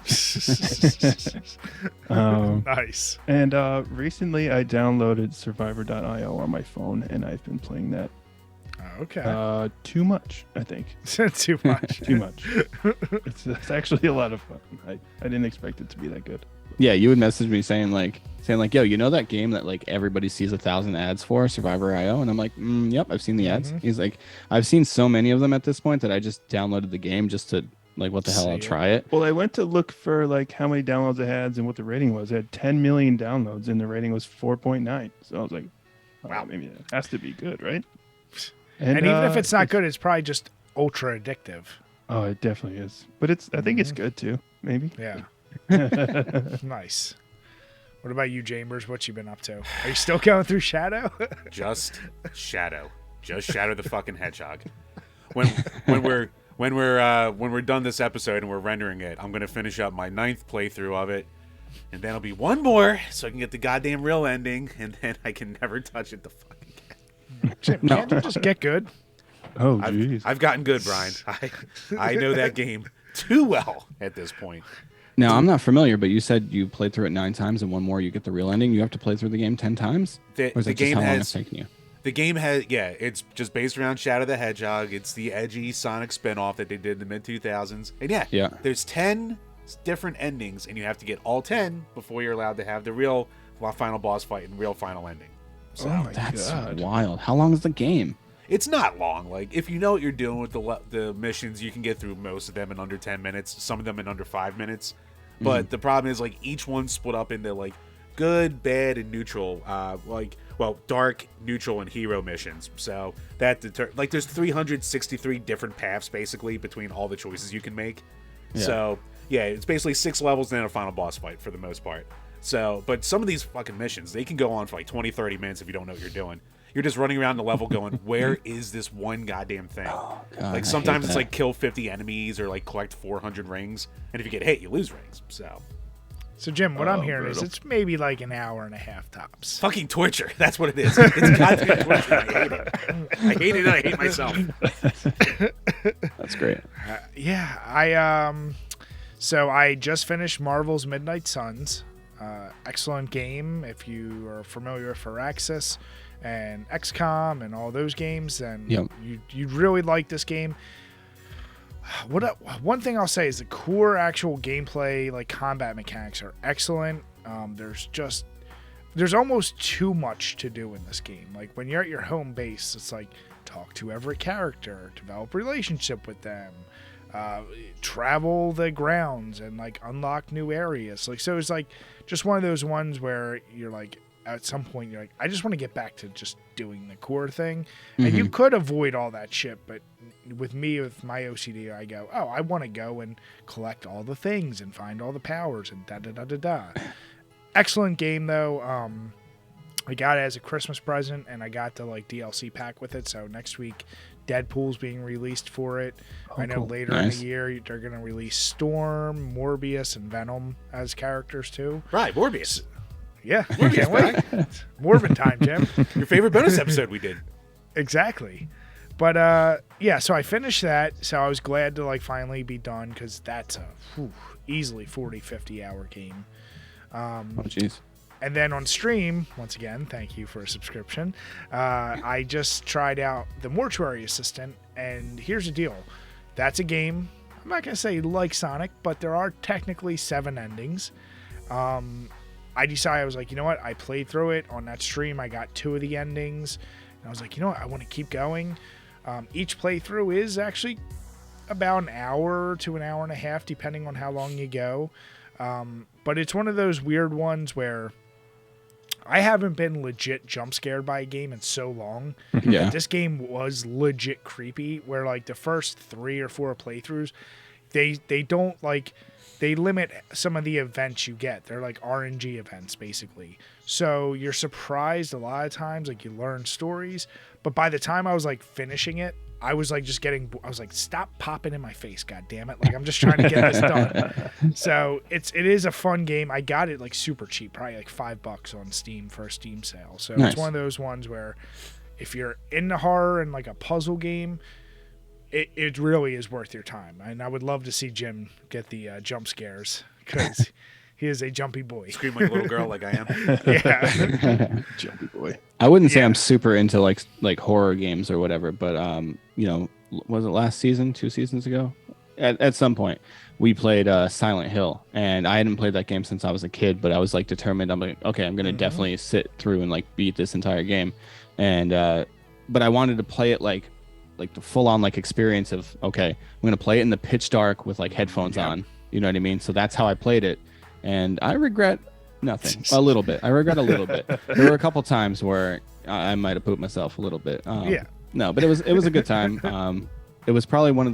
Nice. And recently I downloaded Survivor.io on my phone, and I've been playing that. Okay. Too much, I think. Too much. Too much. It's actually a lot of fun. I didn't expect it to be that good. Yeah, you would message me saying like, yo, you know that game that like everybody sees 1,000 ads for, Survivor.io? And I'm like, yep, I've seen the ads. He's like, I've seen so many of them at this point that I just downloaded the game just to like, what the hell, I'll try it. Well, I went to look for like how many downloads it had and what the rating was. It had 10 million downloads, and the rating was 4.9. So I was like, wow, maybe it has to be good, right? And even if it's not good, it's probably just ultra addictive. Oh, it definitely is. But I think it's good too. Maybe. Yeah. Nice. What about you, Chambers? What you been up to? Are you still going through Shadow? Just Shadow the fucking Hedgehog. When we're done this episode and we're rendering it, I'm gonna finish up my 9th playthrough of it, and then it'll be one more so I can get the goddamn real ending, and then I can never touch it the fucking again. Jim, can't you just get good? Oh, jeez. I've gotten good, Brian. I know that game too well at this point. Now, I'm not familiar, but you said you played through it 9 times and one more you get the real ending. You have to play through the game 10 times? Or is that just how long it's taken you? The game has, it's just based around Shadow the Hedgehog. It's the edgy Sonic spinoff that they did in the mid-2000s. And there's 10 different endings, and you have to get all 10 before you're allowed to have the real final boss fight and real final ending. So, oh my that's God. wild. How long is the game? It's not long. Like, if you know what you're doing with the missions, you can get through most of them in under 10 minutes, some of them in under 5 minutes. But the problem is, like, each one's split up into, like, good, bad, and neutral. Dark, neutral, and hero missions. So, there's 363 different paths, basically, between all the choices you can make. Yeah. So, yeah, it's basically 6 levels and then a final boss fight, for the most part. So, but some of these fucking missions, they can go on for, like, 20, 30 minutes if you don't know what you're doing. You're just running around the level going, where is this one goddamn thing? Oh, God, like, sometimes it's like kill 50 enemies or like collect 400 rings. And if you get hit, you lose rings. So Jim, what I'm hearing is it's maybe like an hour and a half tops. Fucking torture. That's what it is. It's goddamn torture. I hate it. I hate it and I hate myself. That's great. So I just finished Marvel's Midnight Suns. Excellent game. If you are familiar with Firaxis and XCOM and all those games, then you'd really like this game. One thing I'll say is the core actual gameplay, like combat mechanics, are excellent. There's almost too much to do in this game. Like when you're at your home base, it's like talk to every character, develop a relationship with them, travel the grounds and like unlock new areas. Like, so it's like just one of those ones where you're like, at some point you're like, I just want to get back to just doing the core thing. And you could avoid all that shit, but with me, with my OCD, I go, oh, I want to go and collect all the things and find all the powers and da-da-da-da-da. Excellent game, though. I got it as a Christmas present, and I got the like DLC pack with it. So next week, Deadpool's being released for it. I know later in the year they're going to release Storm, Morbius, and Venom as characters too. Right, Morbius. Yeah, Morbius, can't wait. Morbin time, Jim. Your favorite bonus episode we did. Exactly. But yeah, so I finished that. So I was glad to like finally be done because that's a easily 40, 50 hour game. Oh, jeez. And then on stream, once again, thank you for a subscription. I just tried out the Mortuary Assistant, and here's the deal. That's a game, I'm not going to say like Sonic, but there are technically 7 endings. I decided, I was like, you know what? I played through it on that stream. I got 2 of the endings. And I was like, you know what? I want to keep going. Each playthrough is actually about an hour to an hour and a half, depending on how long you go. But it's one of those weird ones where I haven't been legit jump scared by a game in so long. Yeah. But this game was legit creepy, where like the first 3 or 4 playthroughs, they don't like, they limit some of the events you get. They're like RNG events, basically. So you're surprised a lot of times, like you learn stories. But by the time I was like finishing it, I was like just getting, I was like, stop popping in my face, god damn it. Like I'm just trying to get this done. So it is a fun game. I got it like super cheap, probably like $5 on Steam for a Steam sale. So nice. It's one of those ones where if you're into horror and like a puzzle game, it really is worth your time. And I would love to see Jim get the jump scares because he is a jumpy boy. Scream like a little girl like I am. Yeah. Jumpy boy. I wouldn't say I'm super into like horror games or whatever, but you know, was it last season, 2 seasons ago? At some point, we played Silent Hill, and I hadn't played that game since I was a kid, but I was like determined. I'm like, okay, I'm gonna definitely sit through and like beat this entire game, and but I wanted to play it like the full on like experience of, okay, I'm gonna play it in the pitch dark with like headphones on. You know what I mean? So that's how I played it, and I regret nothing. A little bit. I regret a little bit. There were a couple times where I might have pooped myself a little bit. No, but it was a good time. It was probably one of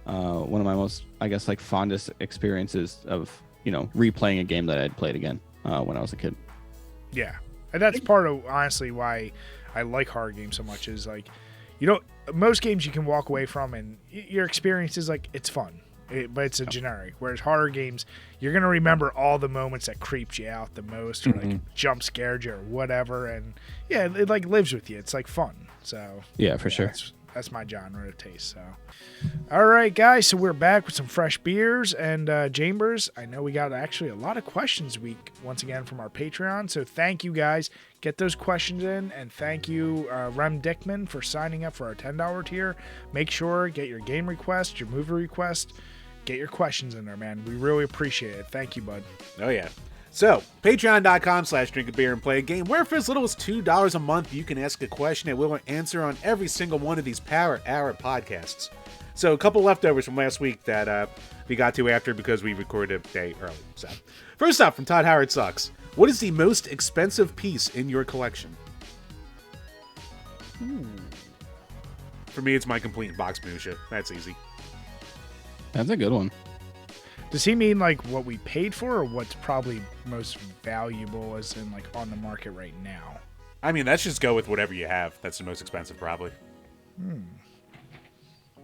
my most, I guess, like fondest experiences of, you know, replaying a game that I'd played again when I was a kid. Yeah, and that's part of honestly why I like horror games so much. Is like, you know, most games you can walk away from and your experience is like it's fun. But it's a generic. Whereas horror games, you're going to remember all the moments that creeped you out the most or like jump scared you or whatever. And yeah, it like lives with you. It's like fun. So yeah, for sure. That's my genre of taste. So, all right, guys. So we're back with some fresh beers and Chambers. I know we got actually a lot of questions week once again from our Patreon. So thank you guys. Get those questions in, and thank you, Rem Dickman, for signing up for our $10 tier. Make sure get your game request, your movie request. Get your questions in there, man. We really appreciate it. Thank you, bud. Oh, yeah. So, patreon.com/DrinkABeerandPlayAGame, where for as little as $2 a month, you can ask a question that we'll answer on every single one of these Power Hour podcasts. So, a couple leftovers from last week that we got to after because we recorded a day early. So, first up from Todd Howard Sucks. What is the most expensive piece in your collection? For me, it's my complete box minutia. That's easy. That's a good one. Does he mean like what we paid for or what's probably most valuable as in like on the market right now? I mean, let's just go with whatever you have. That's the most expensive, probably.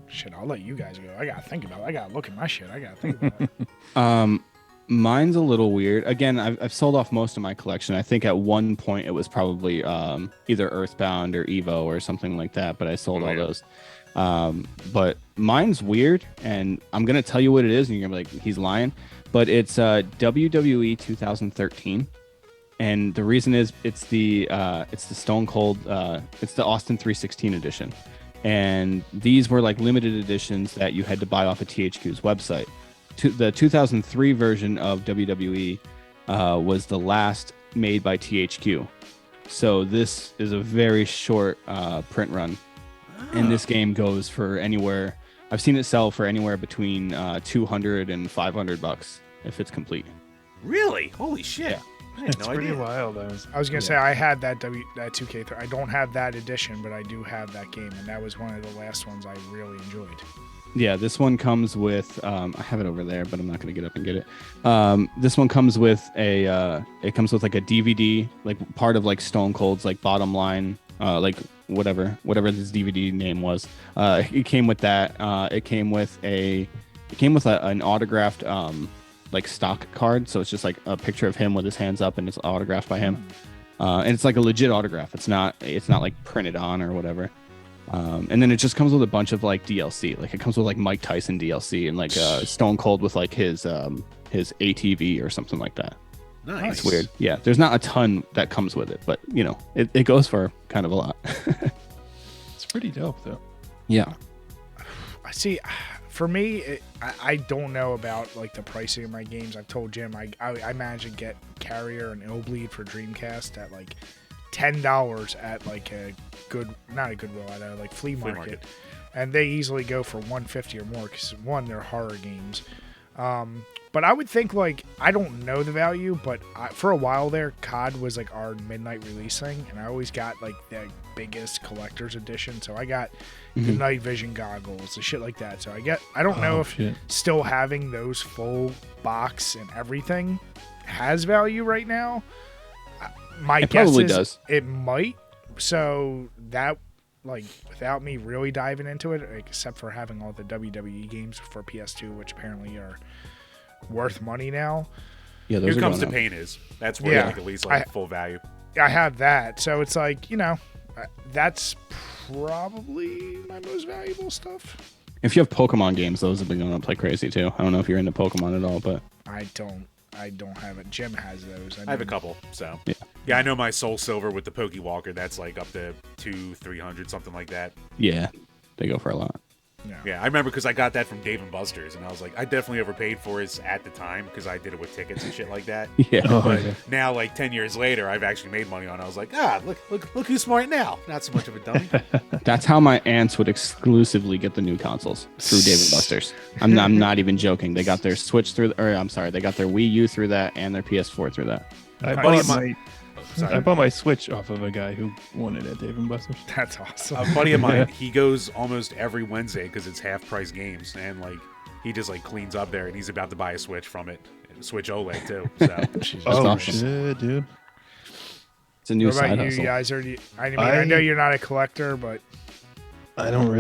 Shit, I'll let you guys go. I gotta think about it. I gotta look at my shit. I gotta think about it. Mine's a little weird. Again, I've sold off most of my collection. I think at one point it was probably either Earthbound or Evo or something like that, but I sold all those. But mine's weird, and I'm gonna tell you what it is, and you're gonna be like, he's lying. But it's WWE 2013, and the reason is it's the Stone Cold, it's the Austin 316 edition, and these were like limited editions that you had to buy off of THQ's website. The 2003 version of WWE was the last made by THQ, so this is a very short print run. And this game goes for anywhere I've seen it sell for anywhere between 200 and $500 if it's complete. Really? Holy shit! Yeah. I had It's no pretty idea. wild. I was gonna say I had that 2K3. I don't have that edition, but I do have that game, and that was one of the last ones I really enjoyed. Yeah, this one comes with I have it over there, but I'm not going to get up and get it. This one comes with it comes with like a DVD, like part of like Stone Cold's like bottom line, like whatever this DVD name was. It came with that. It came with an autographed like stock card, so it's just like a picture of him with his hands up and it's autographed by him. And it's like a legit autograph. It's not like printed on or whatever. And then it just comes with a bunch of like DLC. Like it comes with like Mike Tyson DLC and like Stone Cold with like his ATV or something like that. Nice. It's weird. Yeah, there's not a ton that comes with it, but you know, it goes for kind of a lot. It's pretty dope though. Yeah. I see. For me, I don't know about like the pricing of my games. I've told Jim I managed to get Carrier and Illbleed for Dreamcast at like $10 at like not a Goodwill, at a like flea market. And they easily go for $150 or more because one, they're horror games. But I would think like, I don't know the value, but for a while there, COD was like our midnight release thing, and I always got like the biggest collector's edition. So I got the night vision goggles, the shit like that. So I don't know if still having those full box and everything has value right now. My guess probably is does. It might. So that, like, without me really diving into it, except for having all the WWE games for PS2, which apparently are worth money now. Yeah, those Here are comes the going up. pain is. That's where like at least like full value. I have that, so it's like, you know, that's probably my most valuable stuff. If you have Pokemon games, those have been going up like crazy too. I don't know if you're into Pokemon at all, but I don't have it. Jim has those. I have a couple, so yeah. I know my Soul Silver with the Pokewalker. That's like up to 200-300, something like that. yeah, they go for a lot. Yeah, I remember because I got that from Dave & Buster's, and I was like, I definitely overpaid for it at the time because I did it with tickets and shit like that. Yeah. But now, like 10 years later, I've actually made money on it. I was like, look who's smart now. Not so much of a dummy. That's how my aunts would exclusively get the new consoles, through Dave & Buster's. I'm not even joking. They got their Switch they got their Wii U through that and their PS4 through that. I bought my Switch off of a guy who won it at Dave & Buster's. That's awesome. A buddy of mine, he goes almost every Wednesday because it's half price games, and like he just like cleans up there, and he's about to buy a Switch from it, Switch OLED too. So Oh shit, dude! It's a new What side about you hustle. guys? I know you're not a collector, but I don't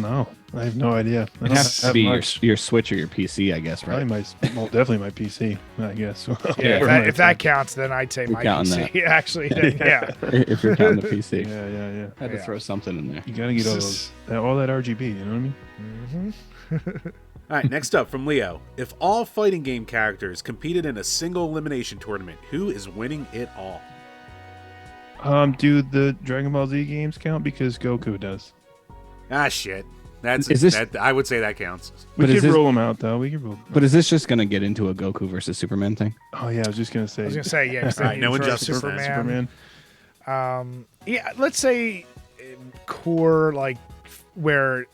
know. I have no idea. It has to be your Switch or your PC, I guess, right? Definitely my PC, I guess. yeah, if that counts, then I'd say my counting PC. Actually, then, yeah. If you're counting the PC. Yeah. I had to throw something in there. You gotta get all that RGB. You know what I mean? Mm-hmm. all right, next up from Leo. If all fighting game characters competed in a single elimination tournament, who is winning it all? Do the Dragon Ball Z games count? Because Goku does. Ah, shit. I would say that counts. We could roll them out, though. But is this just going to get into a Goku versus Superman thing? Oh, yeah, I was just going to say. Yeah. Right, no injustice. Superman. Yeah, let's say core, like, where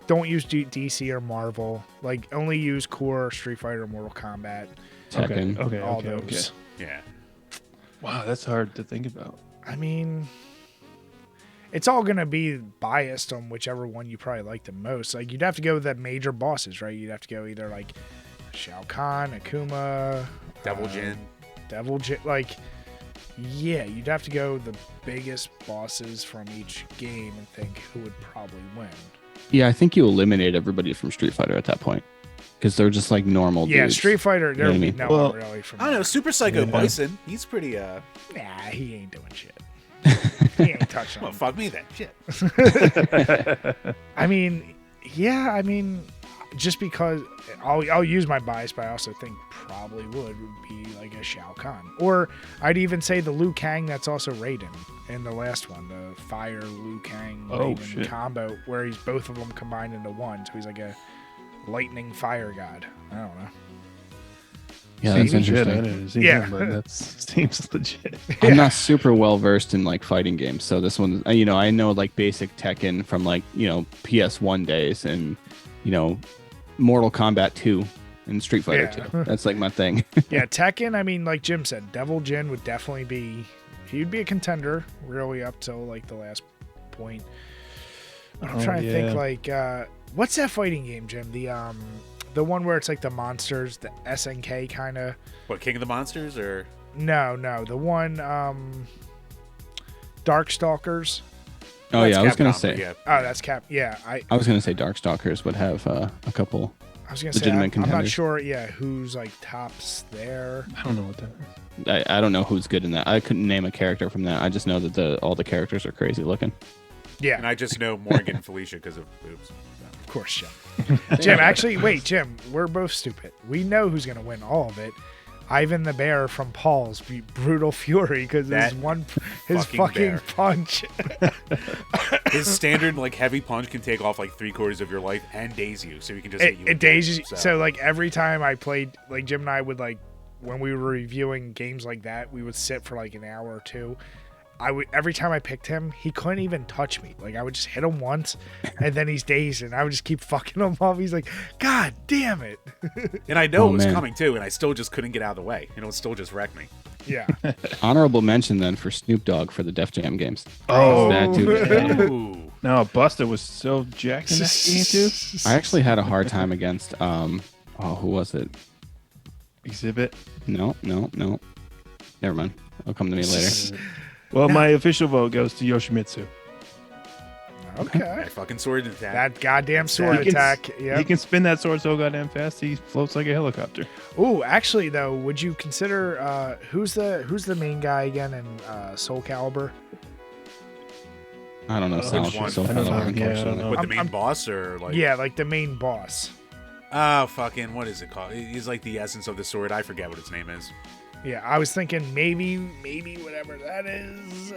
don't use DC or Marvel. Like, only use core Street Fighter, Mortal Kombat. Tekken. Okay. All those. Yeah. Wow, that's hard to think about. I mean, it's all going to be biased on whichever one you probably like the most. Like, you'd have to go with the major bosses, right? You'd have to go either, like, Shao Kahn, Akuma, Devil Jin. Like, yeah, you'd have to go the biggest bosses from each game and think who would probably win. Yeah, I think you eliminate everybody from Street Fighter at that point. Because they're just like normal dudes. Yeah, Street Fighter, there would be no one Well, really from I don't know, Super Psycho Bison. He's pretty. Nah, he ain't doing shit. He ain't touching Well, him. fuck me then. Shit. I mean, just because I'll use my bias, but I also think probably would be like a Shao Kahn. Or I'd even say the Liu Kang that's also Raiden in the last one, the Fire Liu Kang Raiden combo, where he's both of them combined into one. So he's like a lightning fire god. I don't know. Yeah, that's Seems legit. I interesting. didn't see Yeah. him, but that seems legit. I'm not super well versed in like fighting games, so this one, I know like basic Tekken from like PS1 days, and Mortal Kombat 2 and Street Fighter Yeah. 2. That's like my thing. Yeah, Tekken, I mean, like Jim said, Devil Jin would definitely be, he'd be a contender really up till like the last point. But I'm trying to think like, what's that fighting game, Jim? The one where it's like the monsters, the SNK kind of. What, King of the Monsters or? No, the one, Darkstalkers. Oh That's yeah, I was gonna Capcom, say. yeah. Oh, that's Cap. Yeah, I was gonna say Darkstalkers would have a couple. I was gonna say legitimate I'm not contenders. sure. Yeah, who's like tops there? I don't know what that is. I don't know who's good in that. I couldn't name a character from that. I just know that all the characters are crazy looking. Yeah, And I just know Morgan and Felicia because of boobs. of course, Jim. Jim, actually, wait, Jim, we're both stupid. We know who's gonna win all of it. Ivan the Bear from Paul's Brutal Fury because That his fucking fucking bear. punch. His standard like heavy punch can take off like 3/4 of your life and daze you, so he can just hit you. It with dazes. damage, So like every time I played, like Jim and I would like when we were reviewing games like that, we would sit for like an hour or two. Every time I picked him, he couldn't even touch me. Like I would just hit him once, and then he's dazed, and I would just keep fucking him up. He's like, "God damn it!" And I know Oh, it was man. coming too, and I still just couldn't get out of the way. And it would still just wreck me. Yeah. Honorable mention then for Snoop Dogg for the Def Jam games. Oh, That dude. Ooh. no, Buster was so jacked in that game too. I actually had a hard time against who was it? Exhibit. No. Never mind. It'll come to me later. Well, my official vote goes to Yoshimitsu. Okay. That fucking sword attack. That goddamn sword He can- attack. He Yeah. can spin that sword so goddamn fast. He floats like a helicopter. Ooh, actually though, would you consider who's the main guy again in Soul Calibur? I don't know. Which Silent one? so I don't know. unfortunately. Yeah, I don't know. With the I'm- main I'm- boss or like? Yeah, like the main boss. Oh, fucking, what is it called? He's like the essence of the sword. I forget what its name is. Yeah, I was thinking maybe whatever that is.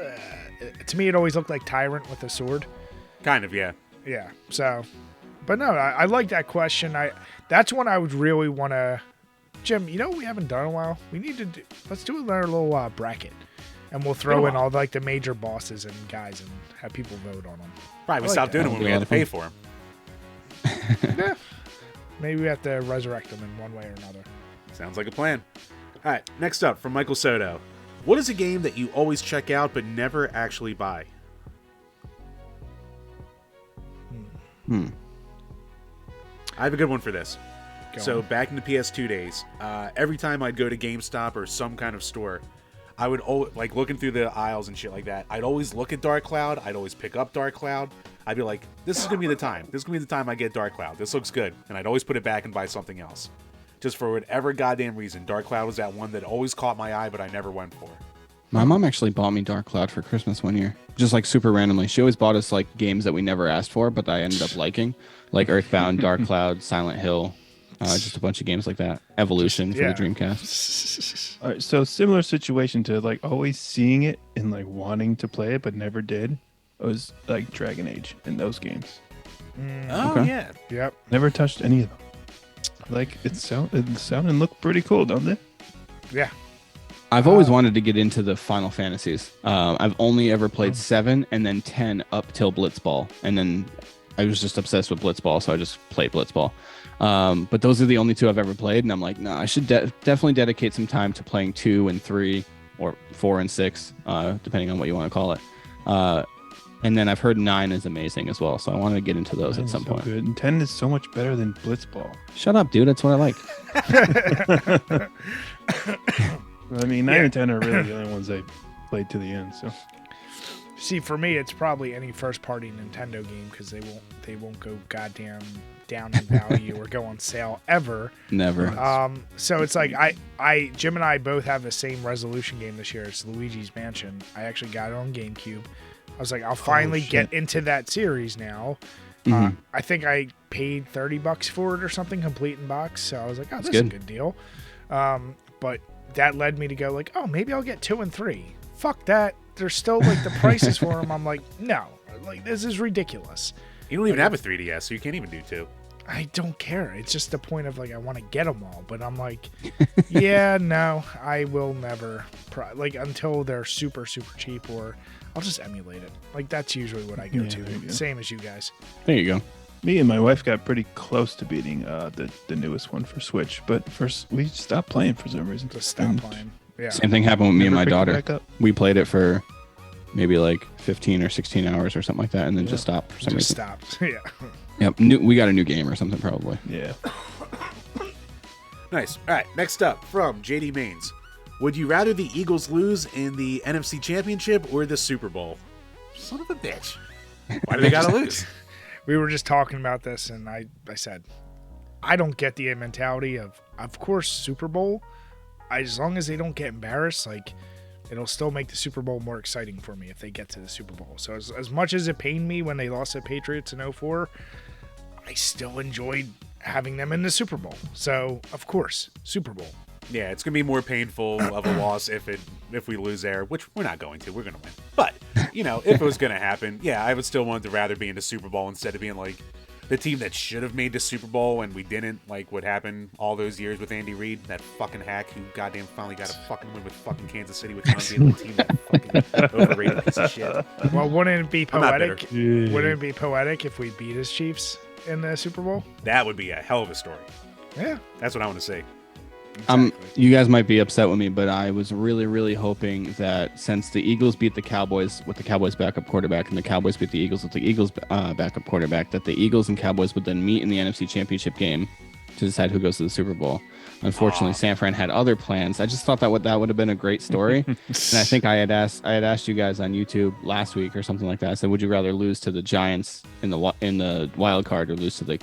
To me, it always looked like Tyrant with a sword. Kind of, yeah. Yeah. So, but no, I like that question. That's one I would really want to. Jim, you know what we haven't done in a while? We need to let's do another little bracket, and we'll throw in all like the major bosses and guys and have people vote on them. Probably we like stopped that. doing it when That'll we be had a to lot pay of for him. Yeah. Maybe we have to resurrect them in one way or another. Sounds like a plan. All right, next up from Michael Soto. What is a game that you always check out but never actually buy? I have a good one for this. Go on. Back in the PS2 days, every time I'd go to GameStop or some kind of store, I would always, like looking through the aisles and shit like that, I'd always look at Dark Cloud. I'd always pick up Dark Cloud. I'd be like, this is going to be the time. This is going to be the time I get Dark Cloud. This looks good. And I'd always put it back and buy something else. Just for whatever goddamn reason, Dark Cloud was that one that always caught my eye, but I never went for. My mom actually bought me Dark Cloud for Christmas one year, just like super randomly. She always bought us like games that we never asked for, but I ended up liking, like Earthbound, Dark Cloud, Silent Hill, just a bunch of games like that. Evolution for Yeah. the Dreamcast. All right, so similar situation to like always seeing it and like wanting to play it but never did. It was like Dragon Age and those games. Oh, Okay. yeah. Yep. Never touched any of them. Like it sound and look pretty cool, don't they? Yeah. I've always wanted to get into the Final Fantasies. I've only ever played 7 and then 10 up till Blitzball, and then I was just obsessed with Blitzball, so I just played Blitzball. But those are the only 2 I've ever played, and I'm like, no, I should definitely dedicate some time to playing 2 and 3 or 4 and 6, depending on what you want to call it. And then I've heard 9 is amazing as well, so I want to get into those at some point. Good. And 10 is so much better than Blitzball. Shut up, dude. That's what I like. I mean, 9 and 10 are really the only ones I played to the end. So See, for me, it's probably any first-party Nintendo game because they won't go goddamn down in value or go on sale ever. Never. So it's like Jim and I both have the same resolution game this year. It's Luigi's Mansion. I actually got it on GameCube. I was like, I'll finally get shit. into that series now. Mhm. I think I paid $30 for it or something, complete in box. So I was like, oh, this is good. a good deal. But that led me to go like, oh, maybe I'll get 2 and 3. Fuck that. There's still like the prices for them. I'm like, no, like this is ridiculous. You don't even have a 3DS, so you can't even do 2. I don't care. It's just the point of like I want to get them all, but I'm like, yeah, no, I will never. Like until they're super cheap, or I'll just emulate it. Like that's usually what I go to. Same as you guys. There you go. Me and my wife got pretty close to beating the newest one for Switch, but first we stopped playing for some reason. Just stop playing. Yeah. Same thing happened with me and my Never daughter. picked it back up. We played it for maybe like 15 or 16 hours or something like that, and then just stopped for some Just reason. stopped. Yeah. Yep, we got a new game or something probably. Yeah. Nice. All right, next up from JD Mains. Would you rather the Eagles lose in the NFC Championship or the Super Bowl? Son of a bitch. Why do they gotta lose? We were just talking about this, and I said, I don't get the mentality of course, Super Bowl. As long as they don't get embarrassed, like, it'll still make the Super Bowl more exciting for me if they get to the Super Bowl. So as much as it pained me when they lost the Patriots in 2004, I still enjoyed having them in the Super Bowl. So, of course, Super Bowl. Yeah, it's gonna be more painful of a loss if we lose there, which we're not going to. We're gonna win. But if it was gonna happen, yeah, I would still want to rather be in the Super Bowl instead of being like the team that should have made the Super Bowl and we didn't. Like what happened all those years with Andy Reid, that fucking hack who goddamn finally got a fucking win with fucking Kansas City with the unbeatable team, that fucking overrated piece of shit. Well, wouldn't it be I'm not poetic? bitter. Wouldn't it be poetic if we beat his Chiefs in the Super Bowl? That would be a hell of a story. Yeah. That's what I want to say. You guys might be upset with me, but I was really hoping that since the Eagles beat the Cowboys with the Cowboys backup quarterback and the Cowboys beat the Eagles with the Eagles backup quarterback, that the Eagles and Cowboys would then meet in the NFC Championship game to decide who goes to the Super Bowl. Unfortunately, San Fran had other plans. I just thought that would have been a great story. And I think I had asked you guys on YouTube last week or something like that. I said, would you rather lose to the Giants in the wild card or lose to the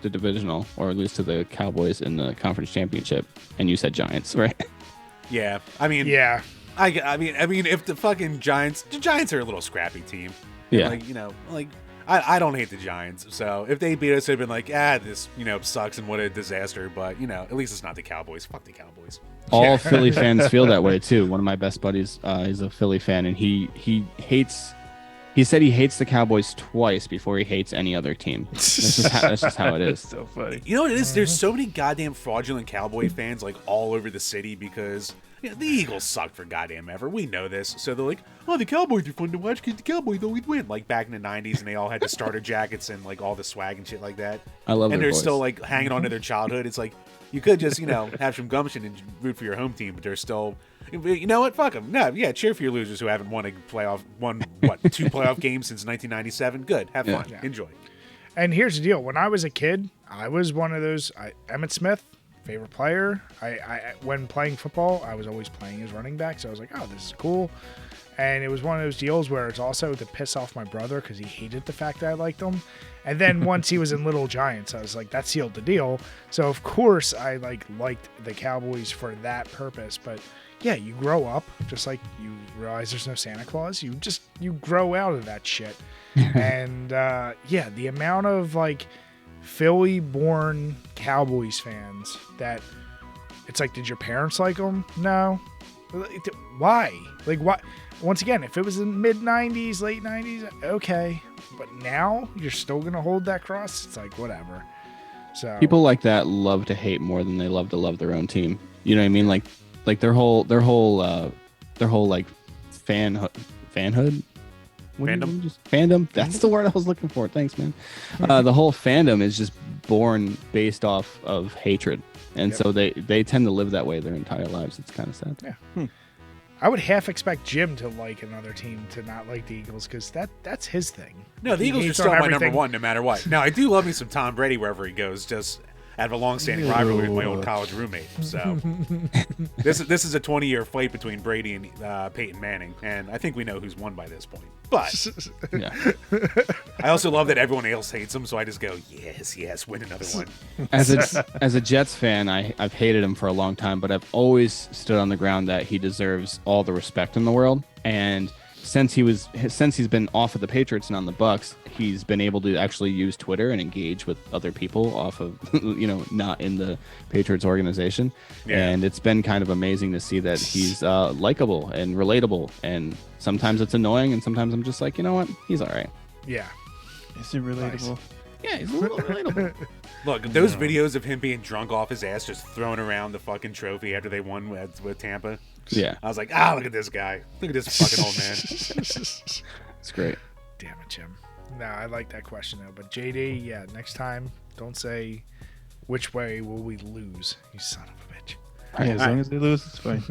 the divisional, or lose to the Cowboys in the conference championship? And you said Giants, right? Yeah, I mean, Yeah. I mean, if the fucking Giants are a little scrappy team. Yeah. Like, I don't hate the Giants. So if they beat us, they'd been like, this, sucks and what a disaster. But, at least it's not the Cowboys. Fuck the Cowboys. All Philly fans feel that way too. One of my best buddies is a Philly fan, and he said he hates the Cowboys twice before he hates any other team. That's just how it is. So funny. You know what it is? There's so many goddamn fraudulent Cowboy fans like all over the city because the Eagles suck for goddamn ever. We know this. So they're like, the Cowboys are fun to watch because the Cowboys always win. Like back in the 90s, and they all had the starter jackets and like all the swag and shit like that. I love And their they're voice. still like hanging on to their childhood. It's like you could just have some gumption and root for your home team, but they're still. You know what? Fuck them. No, yeah, cheer for your losers who haven't won two playoff games since 1997. Good, have fun, Yeah. enjoy. And here's the deal. When I was a kid, I was one of those. Emmitt Smith, favorite player. When playing football, I was always playing as running back. So I was like, oh, this is cool. And it was one of those deals where it's also to piss off my brother because he hated the fact that I liked him. And then once he was in Little Giants, I was like, that sealed the deal. So of course I liked the Cowboys for that purpose. But yeah, you grow up, just like you realize there's no Santa Claus. You grow out of that shit. And the amount of Philly-born Cowboys fans that it's like, did your parents like them? No. Why? Like, what? Once again, if it was in mid-90s, late 90s, okay. But now you're still going to hold that cross? It's like, whatever. So People like that love to hate more than they love to love their own team. You know what I mean? Like their whole fanhood. Fandom. That's the word I was looking for. Thanks, man. The whole fandom is just born based off of hatred, and so they tend to live that way their entire lives. It's kind of sad. Yeah. I would half expect Jim to like another team to not like the Eagles because that's his thing. No, the He Eagles are hates still on my number everything. one no matter what. Now, I do love me some Tom Brady wherever he goes, just I have a long-standing rivalry with my old college roommate. So this is a 20-year fight between Brady and Peyton Manning, and I think we know who's won by this point. But Yeah. I also love that everyone else hates him, so I just go, yes, win another one. As a Jets fan, I've hated him for a long time, but I've always stood on the ground that he deserves all the respect in the world. And since he's been off of the Patriots and on the Bucks, he's been able to actually use Twitter and engage with other people off of not in the Patriots organization. Yeah. And it's been kind of amazing to see that he's likable and relatable. And sometimes it's annoying, and sometimes I'm just like, you know what, he's all right. Yeah. Is it relatable? Yeah, he's a little relatable. Look, those videos of him being drunk off his ass, just throwing around the fucking trophy after they won with Tampa. Yeah, I was like, look at this guy. Look at this fucking old man. it's great. Damn it, Jim. No, I like that question though. But JD, yeah, next time, don't say which way will we lose, you son of a bitch. Yeah, as long as they lose, it's fine.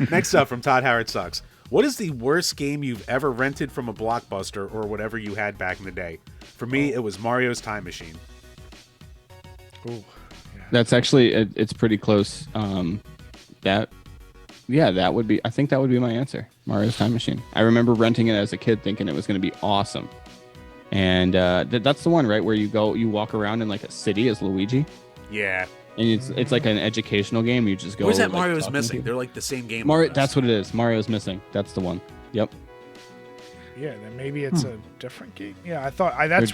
Next up from Todd Howard Sucks. What is the worst game you've ever rented from a Blockbuster or whatever you had back in the day? For me, it was Mario's Time Machine. Ooh, That's actually it's pretty close. That would be. I think that would be my answer. Mario's Time Machine. I remember renting it as a kid, thinking it was going to be awesome. And that's the one, right, where you walk around in like a city as Luigi. Yeah. And it's like an educational game. You just go. Where's that like, Mario's Missing? They're like the same game. Mario. That's what it is. Mario's Missing. That's the one. Yep. Yeah, then maybe it's a different game. Yeah, I thought that's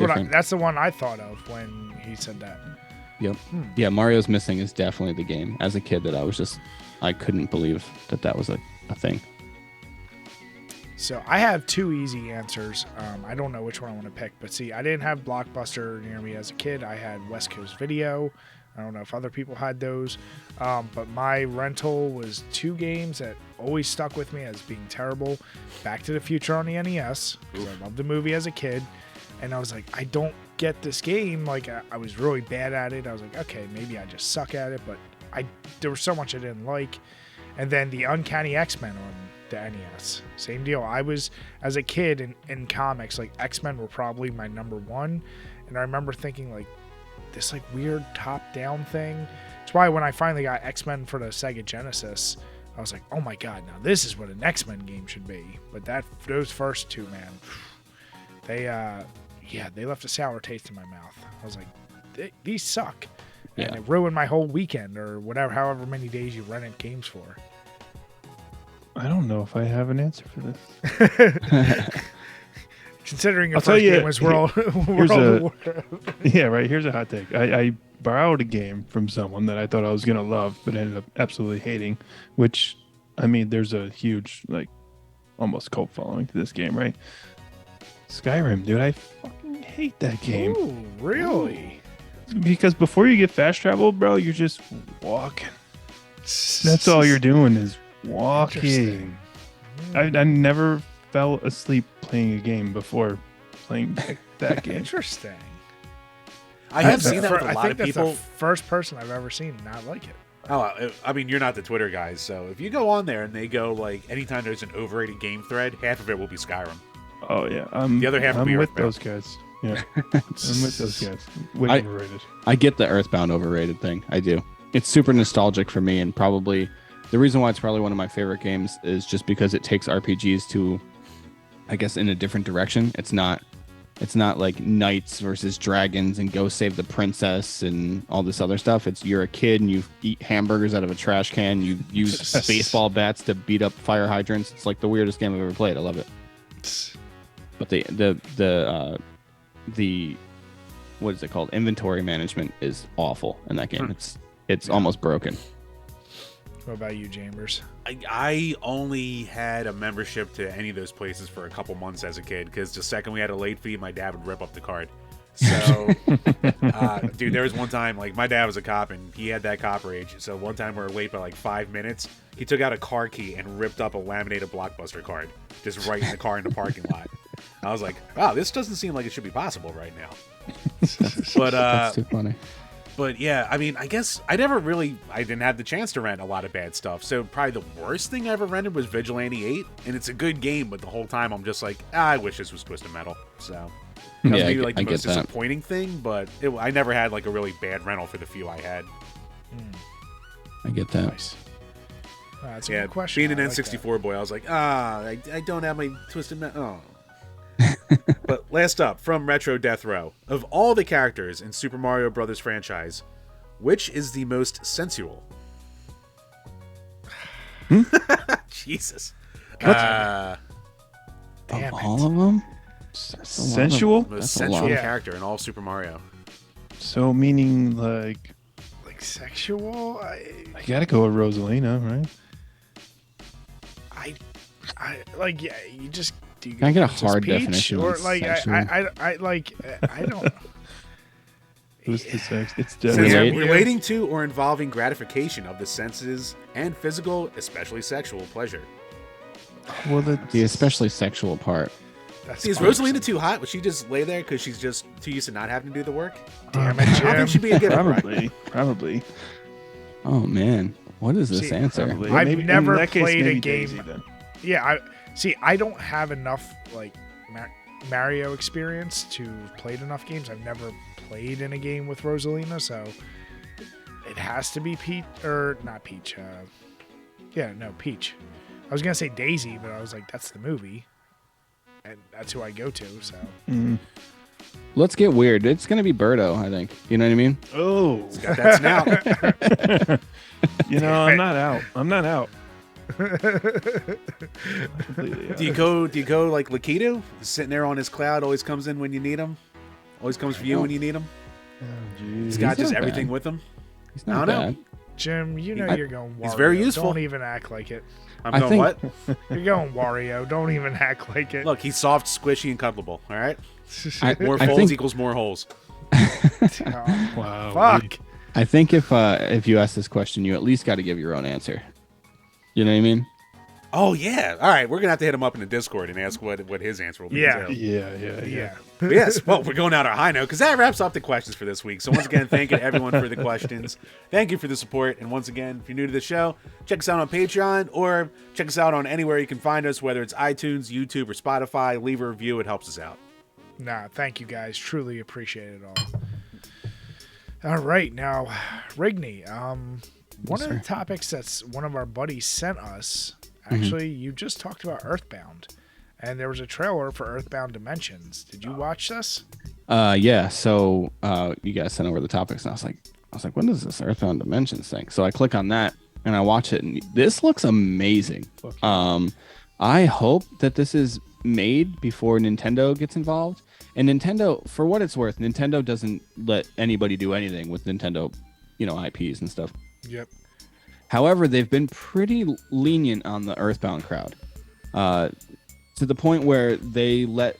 the one I thought of when he said that. Yep. Yeah, Mario's Missing is definitely the game. As a kid, that I couldn't believe that was a thing. So I have two easy answers. I don't know which one I want to pick, but see, I didn't have Blockbuster near me as a kid. I had West Coast Video. I don't know if other people had those, but my rental was two games that always stuck with me as being terrible. Back to the Future on the NES, because I loved the movie as a kid, and I was like, I don't get this game. Like, I was really bad at it. I was like, okay, maybe I just suck at it, but there was so much I didn't like. And then the Uncanny X-Men on the NES, same deal. I was, as a kid in comics, like X-Men were probably my number one, and I remember thinking like, this like weird top-down thing. It's why when I finally got X-Men for the Sega Genesis, I was like, oh my god, now this is what an X-Men game should be. But those first two, man, they left a sour taste in my mouth. I was like, these suck. Yeah. And it ruined my whole weekend or whatever, however many days you rented games for. I don't know if I have an answer for this. Considering your I'll tell first you, game was World of Warcraft. Yeah, right. Here's a hot take. I borrowed a game from someone that I thought I was going to love, but ended up absolutely hating, which, I mean, there's a huge, like, almost cult following to this game, right? Skyrim, dude. I fucking hate that game. Ooh, really? Because before you get fast travel, bro, you're just walking. That's all you're doing is walking. I never fell asleep playing a game before playing that game. Interesting. I have seen that with a I lot think of that's people. the first person I've ever seen not like it. Oh, I mean, you're not the Twitter guys, so if you go on there and they go, like, anytime there's an overrated game thread, half of it will be Skyrim. Oh, yeah. The other half will I'm be with Earthbound. those guys. Yeah. I'm with those guys. Way overrated. I get the Earthbound overrated thing. I do. It's super nostalgic for me, and probably the reason why it's probably one of my favorite games is just because it takes RPGs to, I guess, in a different direction. It's not like knights versus dragons and go save the princess and all this other stuff. It's you're a kid and you eat hamburgers out of a trash can. You use baseball bats to beat up fire hydrants. It's like the weirdest game I've ever played. I love it. But the what is it called? Inventory management is awful in that game. It's almost broken. What about you, Chambers? I only had a membership to any of those places for a couple months as a kid because the second we had a late fee, my dad would rip up the card. So, dude, there was one time, like, my dad was a cop and he had that cop rage. So one time we were late by like 5 minutes. He took out a car key and ripped up a laminated Blockbuster card just right in the car in the parking lot. I was like, wow, this doesn't seem like it should be possible right now. But That's too funny. But yeah, I mean, I guess I didn't have the chance to rent a lot of bad stuff. So probably the worst thing I ever rented was Vigilante 8. And it's a good game, but the whole time I'm just like, I wish this was Twisted Metal. So that was maybe like the most disappointing thing, but I never had like a really bad rental for the few I had. I get that. Nice. That's a good question. Being an I like N64 boy, I was like, I don't have my Twisted Metal. Oh. But last up, from Retro Death Row. Of all the characters in Super Mario Brothers franchise, which is the most sensual? Jesus. Damn it. All of them? Sensual? Most sensual character in all Super Mario. So meaning like Sexual? I gotta go with Rosalina, right? I like, yeah, you just Do you Can I get a Princess hard Peach? definition Or on like sexual? I don't. Who's the sex? It's Says Relate- relating to or involving gratification of the senses and physical, especially sexual pleasure. well, The especially sexual part. That's See, is bothersome. Rosalina too hot? Would she just lay there because she's just too used to not having to do the work? Damn it, I don't Jim. think she'd be a giver. Right? probably. Oh man, what is this See, answer? Probably. I've Maybe- in never that case, played a maybe game- Daisy, then. Yeah, I don't have enough like Mario experience to have played enough games. I've never played in a game with Rosalina, so it has to be Peach or not Peach. Peach. I was gonna say Daisy, but I was like, that's the movie, and that's who I go to. So Mhm. Let's get weird. It's gonna be Birdo, I think. You know what I mean? Oh, Got that snout. you know, I'm not out. I'm not out. Do you go like Lakitu? Sitting there on his cloud, always comes in when you need him. Always comes for you when you need him. Oh, He's jeez. got He's just not everything bad. with him. He's I not don't know. bad. Jim, you know I- you're going. Wario. he's very useful. Don't even act like it. I'm I going think- what? You're going Wario. Don't even act like it. Look, he's soft, squishy, and cuddleable. All right. I- More I folds think- equals more holes. Oh, Wow. fuck. I think if you ask this question, you at least got to give your own answer. You know what I mean? Oh yeah. All right, we're gonna have to hit him up in the Discord and ask what his answer will be. Yeah. too. Yeah. But yes, well, we're going out on a high note because that wraps up the questions for this week. So once again, thank you to everyone for the questions. Thank you for the support. And once again, if you're new to the show, check us out on Patreon or check us out on anywhere you can find us, whether it's iTunes, YouTube, or Spotify. Leave a review. It helps us out. Nah, thank you guys. Truly appreciate it all. All right, now, Rigney, one of the sir. topics that's one of our buddies sent us, actually, you just talked about Earthbound, and there was a trailer for Earthbound Dimensions. Did you watch this? Yeah. So you guys sent over the topics, and I was like, what is this Earthbound Dimensions thing? So I click on that and I watch it, and this looks amazing. Fuck yeah. I hope that this is made before Nintendo gets involved. And Nintendo, for what it's worth, Nintendo doesn't let anybody do anything with Nintendo, IPs and stuff. Yep. However, they've been pretty lenient on the Earthbound crowd, to the point where they let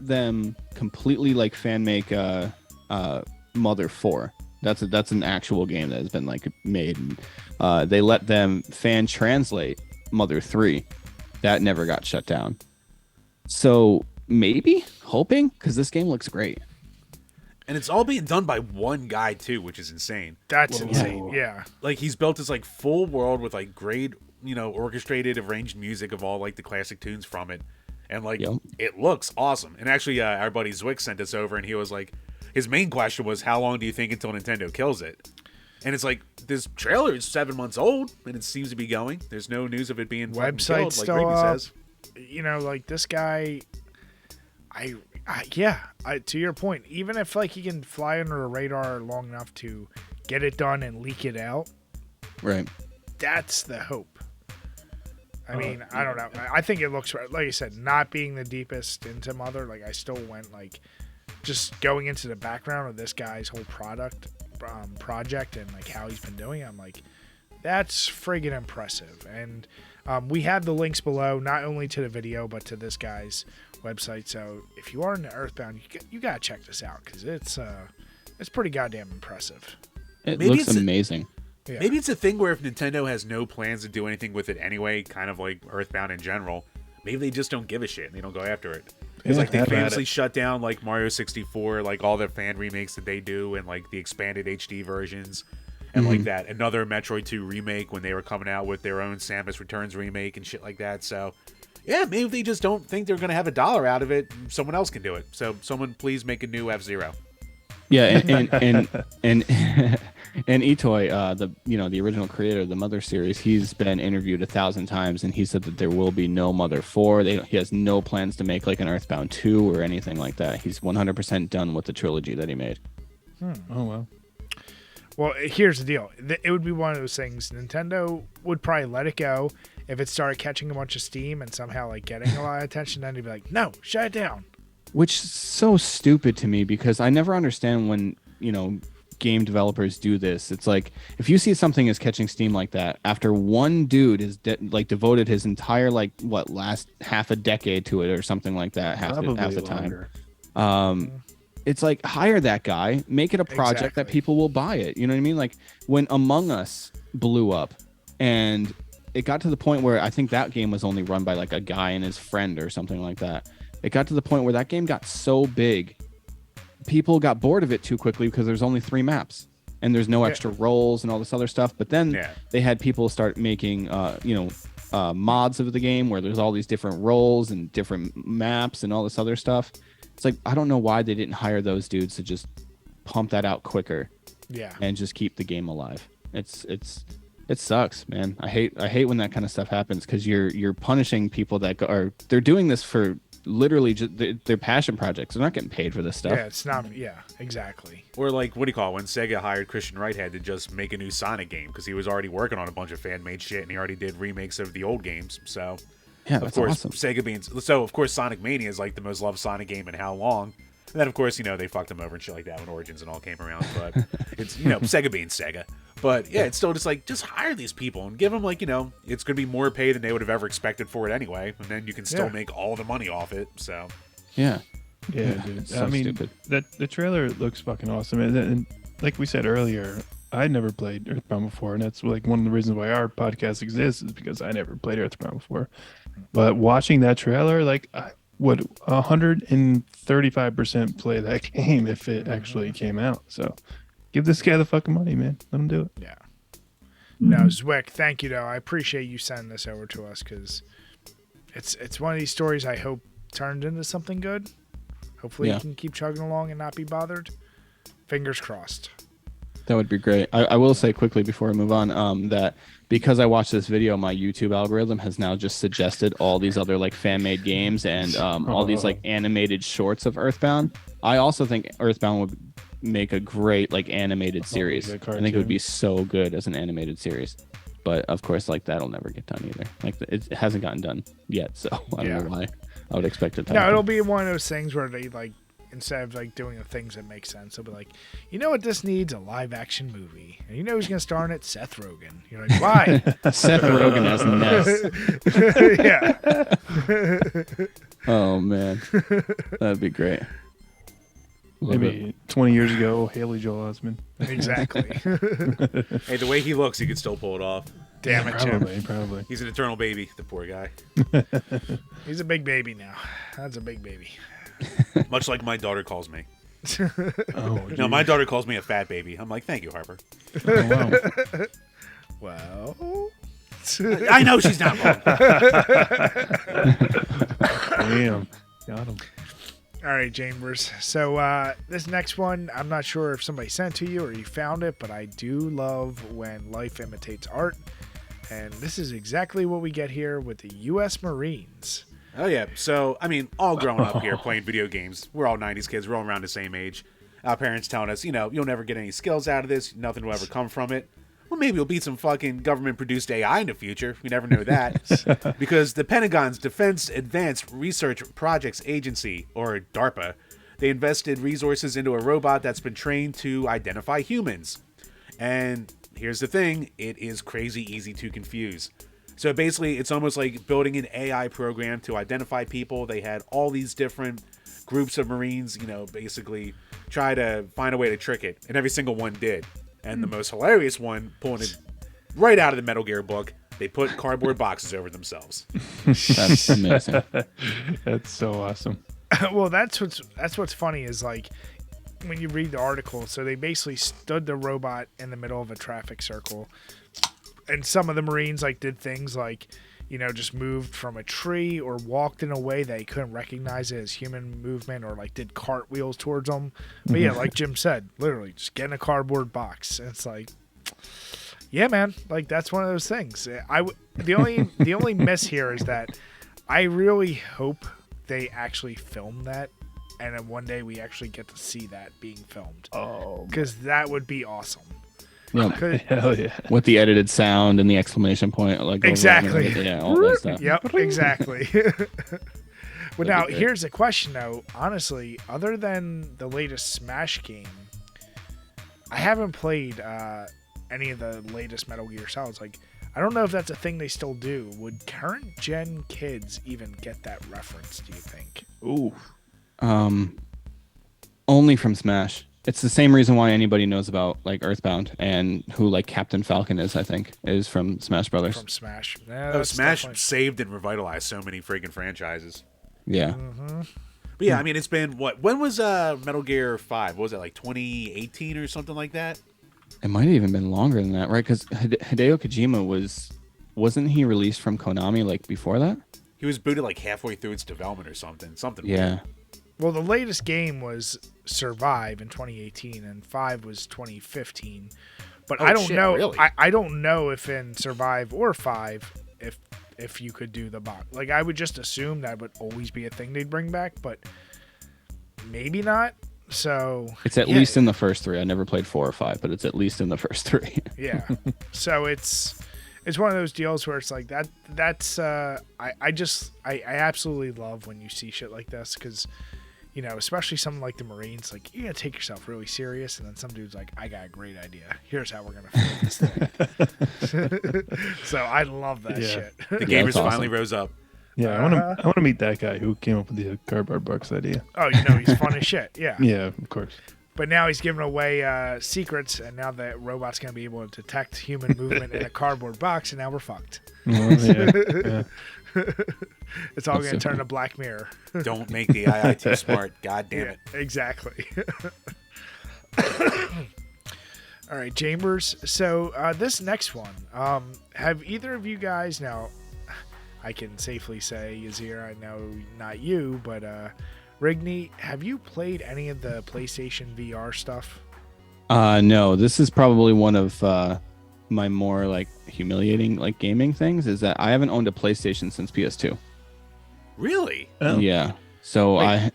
them completely like fan make Mother 4. That's an actual game that has been like made. And, they let them fan translate Mother 3. That never got shut down. So maybe hoping, because this game looks great. And it's all being done by one guy too, which is insane. That's Whoa. insane. Yeah. Like he's built this like full world with like great, orchestrated, arranged music of all like the classic tunes from it, and like Yep. it looks awesome. And actually, our buddy Zwick sent us over, and he was like, his main question was, how long do you think until Nintendo kills it? And it's like this trailer is 7 months old, and it seems to be going. There's no news of it being fucking Website's killed, like still Rigby up. says. Like this guy, to your point, even if like he can fly under a radar long enough to get it done and leak it out, Right. that's the hope. I mean, I don't know. I think it looks right. Like you said, not being the deepest into Mother, like I still went like just going into the background of this guy's whole project and like how he's been doing it. I'm like, that's friggin' impressive. And we have the links below, not only to the video but to this guy's website. So if you are into Earthbound, you gotta check this out because it's pretty goddamn impressive. It Maybe looks it's a- amazing. Yeah. Maybe it's a thing where if Nintendo has no plans to do anything with it anyway, kind of like Earthbound in general, maybe they just don't give a shit and they don't go after it. Because Yeah, like they have at famously it. shut down like Mario 64, like all the fan remakes that they do, and like the expanded HD versions, and like that another Metroid 2 remake when they were coming out with their own Samus Returns remake and shit like that. So yeah, maybe they just don't think they're gonna have $1 out of it. Someone else can do it. So someone please make a new F-Zero. Yeah, and Itoi, the original creator of the Mother series, he's been interviewed 1,000 times, and he said that there will be no Mother 4. He has no plans to make like an Earthbound 2 or anything like that. He's 100% done with the trilogy that he made. Oh wow. Well, here's the deal. It would be one of those things. Nintendo would probably let it go if it started catching a bunch of steam and somehow like getting a lot of attention. Then they'd be like, "No, shut it down." Which is so stupid to me because I never understand when game developers do this. It's like if you see something is catching steam like that after one dude has devoted his entire last half a decade to it or something like that, half the time. It's like hire that guy, make it a project that people will buy it. You know what I mean? Like when Among Us blew up and it got to the point where I think that game was only run by like a guy and his friend or something like that. It got to the point where that game got so big, people got bored of it too quickly because there's only 3 maps and there's no extra roles and all this other stuff. But then they had people start making, mods of the game where there's all these different roles and different maps and all this other stuff. It's like, I don't know why they didn't hire those dudes to just pump that out quicker. Yeah. And just keep the game alive. It sucks, man. I hate when that kind of stuff happens because you're punishing people that they're doing this for literally just their passion projects. They're not getting paid for this stuff. Yeah, it's not. Yeah, exactly. Or like, what do you call it? When Sega hired Christian Whitehead to just make a new Sonic game because he was already working on a bunch of fan-made shit and he already did remakes of the old games. So yeah, of course, awesome. Sega being so, of course, Sonic Mania is like the most loved Sonic game in how long? And then, of course, they fucked him over and shit like that when Origins and all came around. But it's, Sega being Sega. But yeah, it's still just like, just hire these people and give them like, it's going to be more pay than they would have ever expected for it anyway. And then you can still make all the money off it. So yeah, dude. So I mean, stupid. the trailer looks fucking awesome. And like we said earlier, I never played Earthbound before, and that's like one of the reasons why our podcast exists is because I never played Earthbound before. But watching that trailer, like, I would 135% play that game if it actually came out. So give this guy the fucking money, man. Let him do it. Yeah. No, Zwick, thank you, though. I appreciate you sending this over to us because it's one of these stories I hope turned into something good. Hopefully you can keep chugging along and not be bothered. Fingers crossed. That would be great. I will say quickly before I move on that because I watched this video, my YouTube algorithm has now just suggested all these other like fan-made games and all these like animated shorts of Earthbound. I also think Earthbound would make a great like animated series. I think it would be so good as an animated series. But of course, like that'll never get done either. Like it hasn't gotten done yet, so I don't know why I would expect it to. No, it'll be one of those things where they like, instead of like doing the things that make sense, they'll be like, you know what this needs? A live action movie. And you know who's gonna star in it? Seth Rogen. You're like, why? Seth Rogen as Ness. Yeah. Oh man, that'd be great. Maybe 20 years ago, Haley Joel Osment. Exactly. Hey, the way he looks, he could still pull it off. Damn it, Jim. Probably. He's an eternal baby, the poor guy. He's a big baby now. That's a big baby. Much like my daughter calls me. Oh, No, my daughter calls me a fat baby. I'm like, thank you, Harper. Oh, Well, I know she's not wrong. Damn. Got him. all right, Chambers. So this next one, I'm not sure if somebody sent it to you or you found it, but I do love when life imitates art. And this is exactly what we get here with the U.S. Marines. Oh, yeah. So, I mean, all growing up here playing video games, we're all 90s kids. We're all around the same age. Our parents telling us, you'll never get any skills out of this. Nothing will ever come from it. Well, maybe we'll beat some fucking government-produced AI in the future. We never know that. Because the Pentagon's Defense Advanced Research Projects Agency, or DARPA, they invested resources into a robot that's been trained to identify humans. And here's the thing. It is crazy easy to confuse. So basically, it's almost like building an AI program to identify people. They had all these different groups of Marines, basically try to find a way to trick it. And every single one did. And the most hilarious one, pulling it right out of the Metal Gear book, they put cardboard boxes over themselves. That's amazing. That's so awesome. Well, that's what's funny is like when you read the article. So they basically stood the robot in the middle of a traffic circle, and some of the Marines like did things like, just moved from a tree or walked in a way that he couldn't recognize it as human movement, or like did cartwheels towards them. But yeah, like Jim said, literally just get in a cardboard box. And it's like, yeah, man, like that's one of those things. The only miss here is that I really hope they actually film that, and then one day we actually get to see that being filmed. Oh, because that would be awesome. Yep. Hell yeah. With the edited sound and the exclamation point, like exactly. Yeah, all that stuff. Yep, exactly. Well, now here's a question though. Honestly, other than the latest Smash game, I haven't played any of the latest Metal Gear Solids. Like, I don't know if that's a thing they still do. Would current gen kids even get that reference, do you think? Ooh. Only from Smash. It's the same reason why anybody knows about like Earthbound and who like Captain Falcon is, I think, is from Smash Brothers. From Smash. Yeah, Oh, that's Smash definitely- saved and revitalized so many freaking franchises. Yeah. But yeah, I mean, it's been what? When was Metal Gear 5? What was it, like 2018 or something like that? It might have even been longer than that, right? Because Hideo Kojima wasn't he released from Konami like before that? He was booted like halfway through its development or something. Yeah. Well, the latest game was Survive in 2018, and 5 was 2015. But Oh, I don't shit, know. really? I don't know if in Survive or 5 if you could do the box. Like, I would just assume that would always be a thing they'd bring back, but maybe not. So It's at yeah, least in the first 3. I never played 4 or 5, but it's at least in the first 3. Yeah. So it's one of those deals where it's like that's I absolutely love when you see shit like this, because you know, especially something like the Marines, like, you're gonna take yourself really serious, and then some dude's like, I got a great idea, here's how we're gonna flip this thing. So I love that Yeah. shit. The Yeah, gamers that's awesome. finally rose up. Yeah, I want to meet that guy who came up with the cardboard box idea. Oh, you know, he's fun as shit. Yeah. Yeah, of course. But now he's giving away secrets, and now the robot's gonna be able to detect human movement in a cardboard box, and now we're fucked. Well, yeah. It's all That's gonna so turn funny. to Black Mirror. Don't make the AI too smart. God damn it. Exactly. All right, Chambers. So this next one, have either of you guys, now I can safely say Yazir, I know not you, but Rigney, have you played any of the PlayStation VR stuff? No, this is probably one of my more like humiliating like gaming things, is that I haven't owned a PlayStation since PS2. Really? Oh. Yeah. So Wait.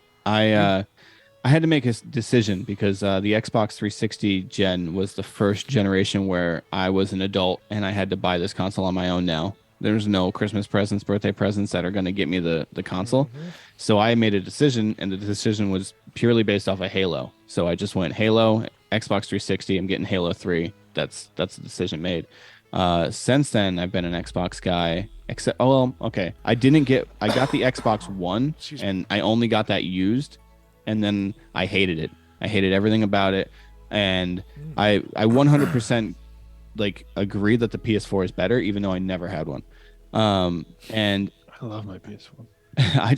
I had to make a decision because the Xbox 360 gen was the first generation where I was an adult and I had to buy this console on my own now. There's no Christmas presents, birthday presents that are going to get me the console. So I made a decision, and the decision was purely based off of Halo. So I just went Halo, Xbox 360, I'm getting Halo 3. That's the decision made. Since then, I've been an Xbox guy. Except, okay. I got the Xbox One, Excuse me. and I only got that used, and then I hated it. I hated everything about it, and I 100% like agree that the PS4 is better, even though I never had one. And I love my PS1.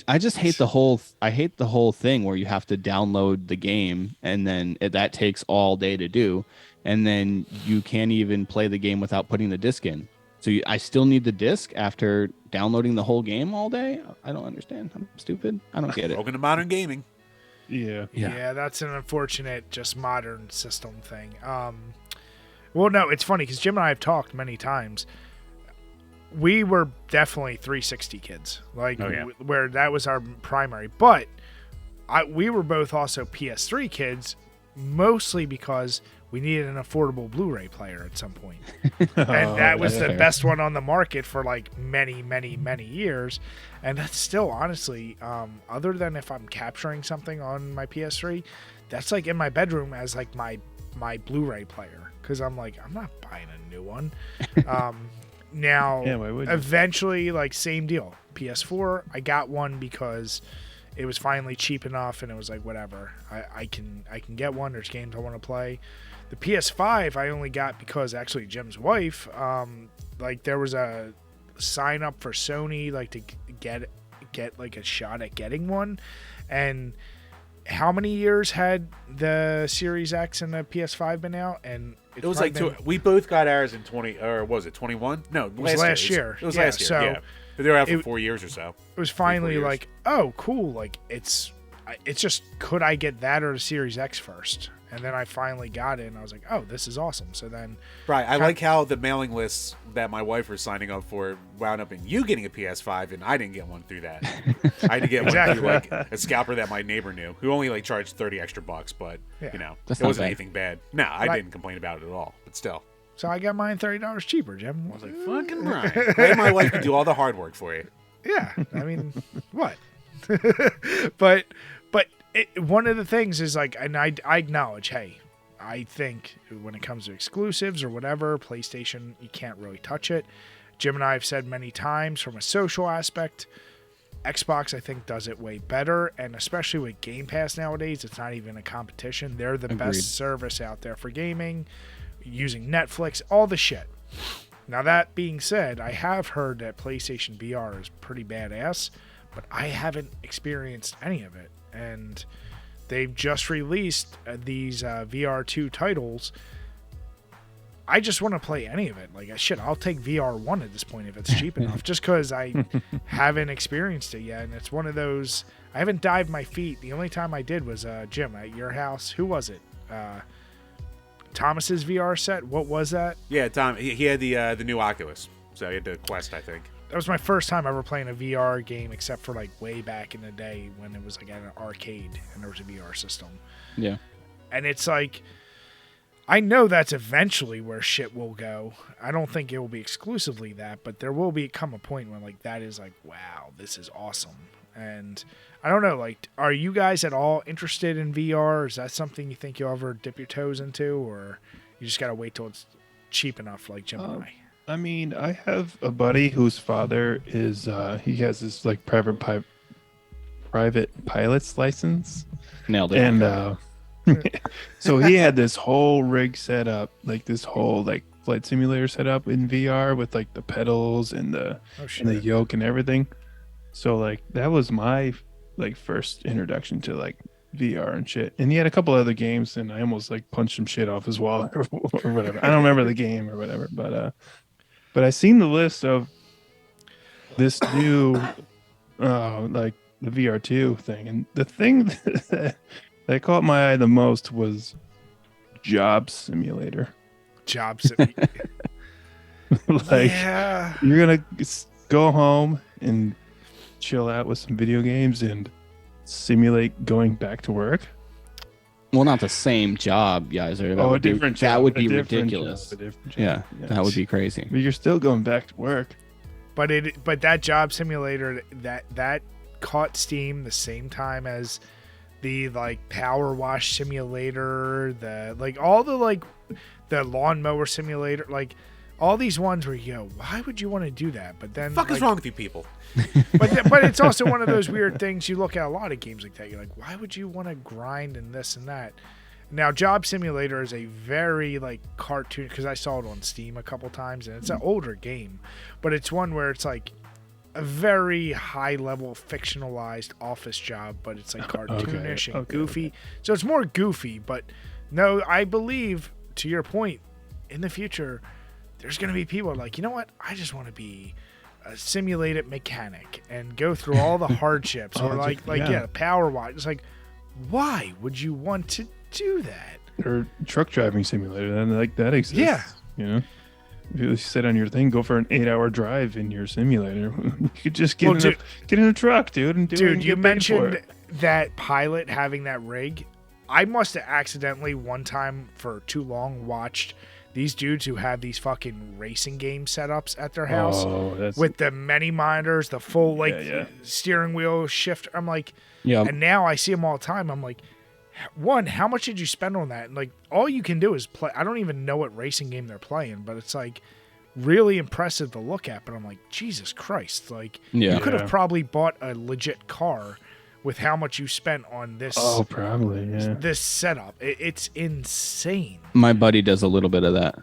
I just hate the whole thing where you have to download the game, and then that takes all day to do, and then you can't even play the game without putting the disc in. So I still need the disc after downloading the whole game all day. I don't understand. I'm stupid. I don't get it. Welcome to modern gaming. Yeah. Yeah, that's an unfortunate, just modern system thing. Well, no, it's funny because Jim and I have talked many times. We were definitely 360 kids, like Oh, yeah. where that was our primary. But we were both also PS3 kids, mostly because we needed an affordable Blu-ray player at some point. And that was that's the fair. best one on the market for like many, many, many years. And that's still, honestly, other than if I'm capturing something on my PS3, that's like in my bedroom as like my Blu-ray player, because I'm like, I'm not buying a new one. Now, Yeah, why would you? eventually, like, same deal. PS4, I got one because it was finally cheap enough, and it was like, whatever, I can get one. There's games I want to play. The PS5 I only got because actually Jim's wife, like, there was a sign up for Sony, like, to get like a shot at getting one. And how many years had the Series X and the PS5 been out? And It was probably like we both got ours in 20, or was it 21? No, was last year. It was Yeah, last year. so Yeah, but they were out for it- 4 years or so. it was finally 3-4 years. like, oh, cool. Like, it's just, could I get that or the Series X first? And then I finally got it, and I was like, oh, this is awesome. So then, Right, I like how the mailing lists that my wife was signing up for wound up in you getting a PS5, and I didn't get one through that. I had to get one Exactly. through like a scalper that my neighbor knew, who only like charged $30 extra, but Yeah. you know, That's it not wasn't bad. anything bad. No, I But I- didn't complain about it at all. But still, so I got mine $30 cheaper, Jim. I was like, fucking right. Glad my wife could do all the hard work for you. Yeah, I mean, what? but one of the things is like, and I acknowledge, hey, I think when it comes to exclusives or whatever, PlayStation, you can't really touch it. Jim and I have said many times from a social aspect, Xbox, I think, does it way better. And especially with Game Pass nowadays, it's not even a competition. They're the best service out there for gaming, using Netflix, all the shit. Now, that being said, I have heard that PlayStation VR is pretty badass, but I haven't experienced any of it. And they've just released these VR2 titles. I just want to play any of it. Like, shit, I'll take VR1 at this point if it's cheap enough, just because I haven't experienced it yet. And it's one of those, I haven't dived my feet. The only time I did was, Jim, at your house. Who was it? Thomas's VR set? What was that? Yeah, Tom, he had the new Oculus. So he had the Quest, I think. That was my first time ever playing a VR game, except for like way back in the day when it was like at an arcade and there was a VR system. Yeah. And it's like, I know that's eventually where shit will go. I don't think it will be exclusively that, but there will come a point when like that is like, wow, this is awesome. And I don't know, like, are you guys at all interested in VR? Is that something you think you'll ever dip your toes into, or you just gotta wait till it's cheap enough, like Jim and I? I mean, I have a buddy whose father is he has this like private pilot's license. Nailed it. And so he had this whole rig set up, like this whole like flight simulator set up in VR with like the pedals and the yoke and everything. So like that was my like first introduction to like VR and shit. And he had a couple other games, and I almost like punched some shit off his wall or whatever. I don't remember the game or whatever, but I seen the list of this new like the VR2 thing, and the thing that caught my eye the most was Job Simulator. Job Simulator. Like, yeah. You're gonna go home and chill out with some video games and simulate going back to work. Well, not the same job, guys. A different job. That would be ridiculous. Yeah, that would be crazy. But you're still going back to work. But that Job Simulator that caught steam the same time as the like Power Wash Simulator, the Lawnmower Simulator, like all these ones where you go, why would you want to do that? But then, Fuck is wrong with you people? But it's also one of those weird things. You look at a lot of games like that. You're like, why would you want to grind and this and that? Now, Job Simulator is a very like cartoon, because I saw it on Steam a couple times, and it's an older game, but it's one where it's like a very high level fictionalized office job, but it's like cartoonish and goofy. So it's more goofy, but no, I believe, to your point, in the future, there's going to be people like, you know what? I just want to be a simulated mechanic and go through all the hardships, or Power Wash. It's like, why would you want to do that? Or truck driving simulator, then like that exists. Yeah. You know, if you sit on your thing, go for an 8-hour drive in your simulator. You could just get in a truck, dude, and do it. Dude, you mentioned that pilot having that rig. I must have accidentally one time for too long watched these dudes who have these fucking racing game setups at their house with the many monitors, the full steering wheel shift. I'm like, and now I see them all the time. I'm like, one, how much did you spend on that? And like, all you can do is play. I don't even know what racing game they're playing, but it's like really impressive to look at. But I'm like, Jesus Christ! Like, you could have probably bought a legit car with how much you spent on this. Oh, probably, yeah. This setup, it's insane. My buddy does a little bit of that.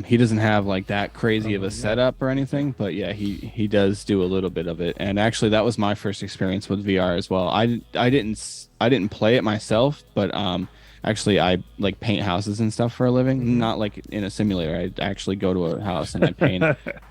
He doesn't have like that crazy of a setup or anything, but yeah, he does do a little bit of it. And actually, that was my first experience with VR as well. I didn't play it myself, but actually I like paint houses and stuff for a living. Not like in a simulator. I actually go to a house and I paint.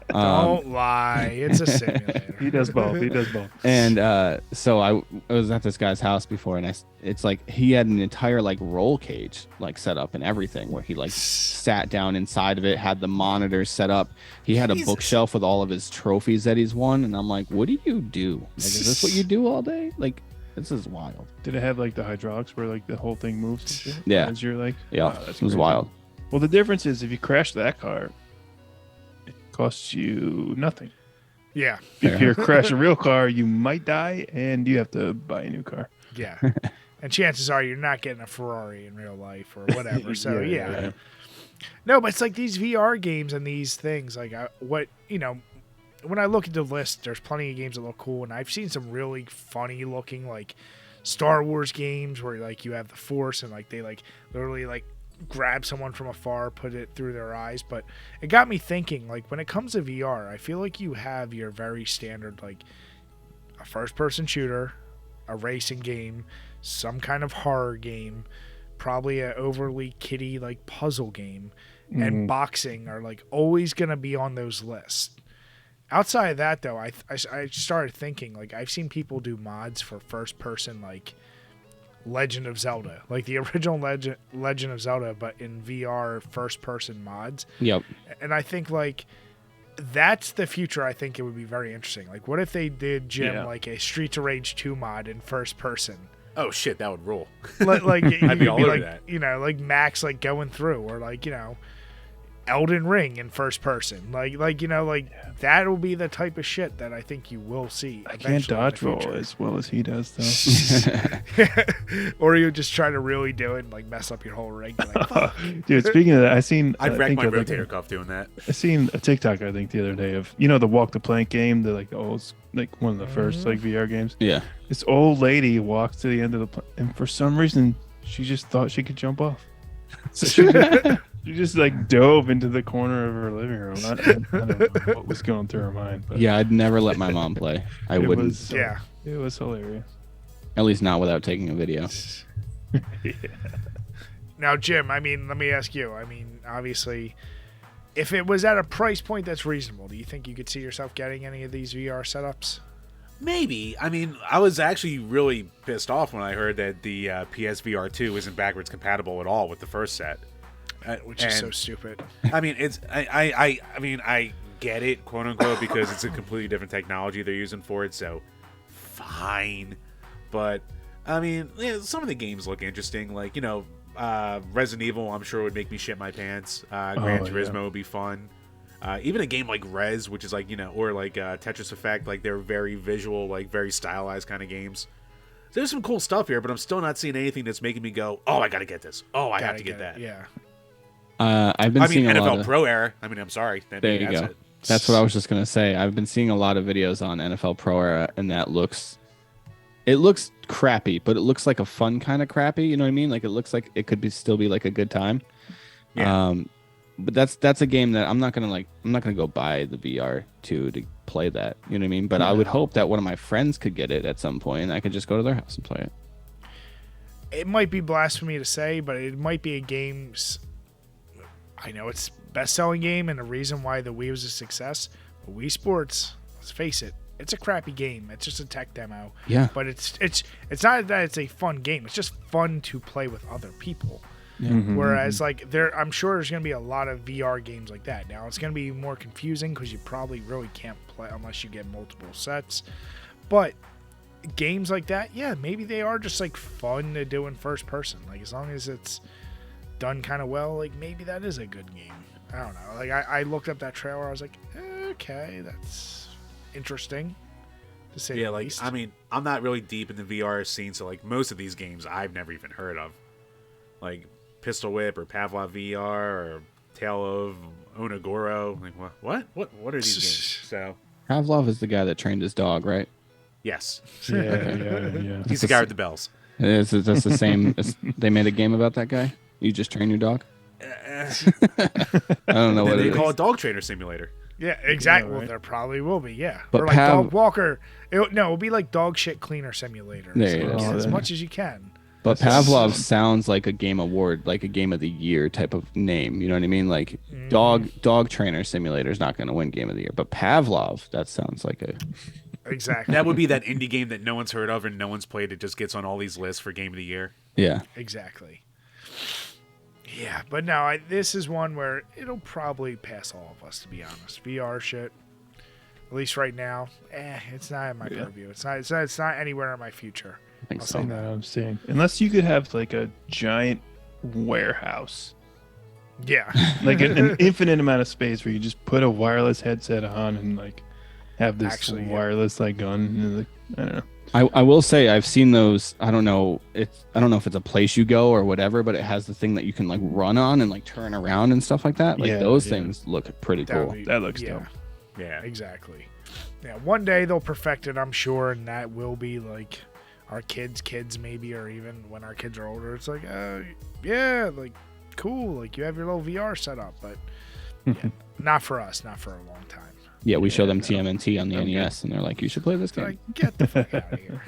Don't lie, it's a simulator. He does both. And so I was at this guy's house before, and it's like he had an entire like roll cage like set up and everything, where he like sat down inside of it, had the monitors set up. He had a bookshelf with all of his trophies that he's won, and I'm like, what do you do? Like, is this what you do all day? Like, this is wild. Did it have like the hydraulics where like the whole thing moves and shit? Yeah. As you're like, yeah, that's it was crazy. wild. Well, the difference is if you crash that car, it costs you nothing. Yeah. If you crash a real car, you might die and you have to buy a new car. Yeah. and chances are you're not getting a Ferrari in real life or whatever. So Yeah, yeah. yeah. No, but it's like these VR games and these things. Like when I look at the list, there's plenty of games that look cool, and I've seen some really funny looking like Star Wars games where like you have the Force and like they like literally like grab someone from afar, put it through their eyes. But it got me thinking, like when it comes to VR, I feel like you have your very standard like a first person shooter, a racing game, some kind of horror game, probably an overly kiddie like puzzle game, and boxing are like always gonna be on those lists. Outside of that, though, I started thinking, like, I've seen people do mods for first-person, like, Legend of Zelda. Like, the original Legend of Zelda, but in VR first-person mods. Yep. And I think, like, that's the future. I think it would be very interesting. Like, what if they did, Jim, like, a Streets of Rage 2 mod in first-person? Oh, shit, that would rule. Like you I'd be could all be, over like, that. you know, like, Max, like, going through. Or, like, Elden Ring in first person, like that will be the type of shit that I think you will see. I can't dodge roll as well as he does, though. Or you just try to really do it and like mess up your whole rig. Like, fuck. Dude, speaking of that, I'd wreck my rotator cuff doing that. I seen a TikTok I think the other day of the walk the plank game, the old like one of the first like VR games. Yeah. This old lady walks to the end of the and for some reason she just thought she could jump off. So she just like dove into the corner of her living room. I don't know what was going through her mind. But Yeah, I'd never let my mom play. I it wouldn't. was, Yeah. It was hilarious. At least not without taking a video. Now, Jim, I mean, let me ask you. I mean, obviously, if it was at a price point that's reasonable, do you think you could see yourself getting any of these VR setups? Maybe. I mean, I was actually really pissed off when I heard that the PSVR2 isn't backwards compatible at all with the first set. Which is so stupid. I mean, I mean, I get it, quote unquote, because it's a completely different technology they're using for it. So, fine. But I mean, yeah, some of the games look interesting. Like Resident Evil, I'm sure would make me shit my pants. Gran Turismo would be fun. Even a game like Rez, which is like or like Tetris Effect, like they're very visual, like very stylized kind of games. So there's some cool stuff here, but I'm still not seeing anything that's making me go, "Oh, I gotta get this. Oh, I have to get that." Yeah. I've been seeing a lot NFL of Pro Era. I mean, I'm sorry. There you go. That's what I was just gonna say. I've been seeing a lot of videos on NFL Pro Era, and it looks crappy, but it looks like a fun kind of crappy. You know what I mean? Like it looks like it could still be like a good time. Yeah. But that's a game that I'm not gonna go buy the VR2 to play that. You know what I mean? But I would hope that one of my friends could get it at some point, and I could just go to their house and play it. It might be blasphemy to say, but it might be a game. I know it's best-selling game, and the reason why the Wii was a success. But Wii Sports, let's face it, it's a crappy game. It's just a tech demo. Yeah. But it's not that it's a fun game. It's just fun to play with other people. Whereas I'm sure there's going to be a lot of VR games like that. Now it's going to be more confusing because you probably really can't play unless you get multiple sets. But games like that, yeah, maybe they are just like fun to do in first person. Like as long as it's done kind of well, like maybe that is a good game. I don't know. Like I looked up that trailer. I was like, okay, that's interesting. To say the least. I mean, I'm not really deep in the VR scene, so like most of these games I've never even heard of, like Pistol Whip or Pavlov VR or Tale of Onagoro. Like what are these games? So Pavlov is the guy that trained his dog, right? yes, Yeah. he's the guy with the bells. That's the same. They made a game about that guy. You just train your dog. I don't know what They it call is. it Dog Trainer Simulator. Yeah, exactly. Yeah, right. Well, there probably will be, yeah. But or like Dog Walker. It'll be like Dog Shit Cleaner Simulator. There you So go. as much as you can. But Pavlov sounds like a game award, like a game of the year type of name. You know what I mean? Like dog trainer simulator is not going to win game of the year, but Pavlov, that sounds like a Exactly. That would be that indie game that no one's heard of and no one's played. It just gets on all these lists for game of the year. yeah. Exactly. Yeah, but no, this is one where it'll probably pass all of us, to be honest. VR shit, at least right now, it's not in my purview. It's not anywhere in my future. I think I'll so. say No, I'm saying unless you could have like a giant warehouse, Yeah. like an infinite amount of space where you just put a wireless headset on and like have this Actually, yeah. wireless like gun. I don't know. I will say I've seen those. I don't know if it's a place you go or whatever, but it has the thing that you can like run on and like turn around and stuff like that. Like Yeah, those yeah. things look pretty That would cool. be- That looks yeah. dope. Yeah. Exactly. Yeah, one day they'll perfect it, I'm sure, and that will be like our kids maybe, or even when our kids are older, it's like, yeah, like cool, like you have your little VR setup, but yeah, not for us, not for a long time. Yeah, we show them TMNT on the Okay. NES, and they're like, "You should play this It's game." like, get the fuck out of here.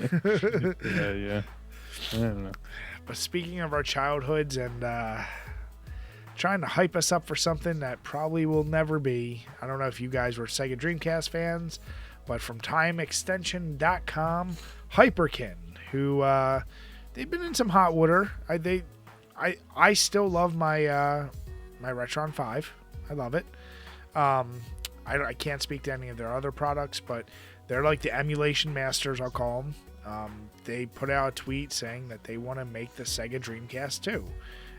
Yeah. I don't know. But speaking of our childhoods and trying to hype us up for something that probably will never be, I don't know if you guys were Sega Dreamcast fans, but from TimeExtension.com, Hyperkin, who they've been in some hot water. I still love my my Retron 5. I love it. I can't speak to any of their other products, but they're like the emulation masters, I'll call them. They put out a tweet saying that they want to make the Sega Dreamcast 2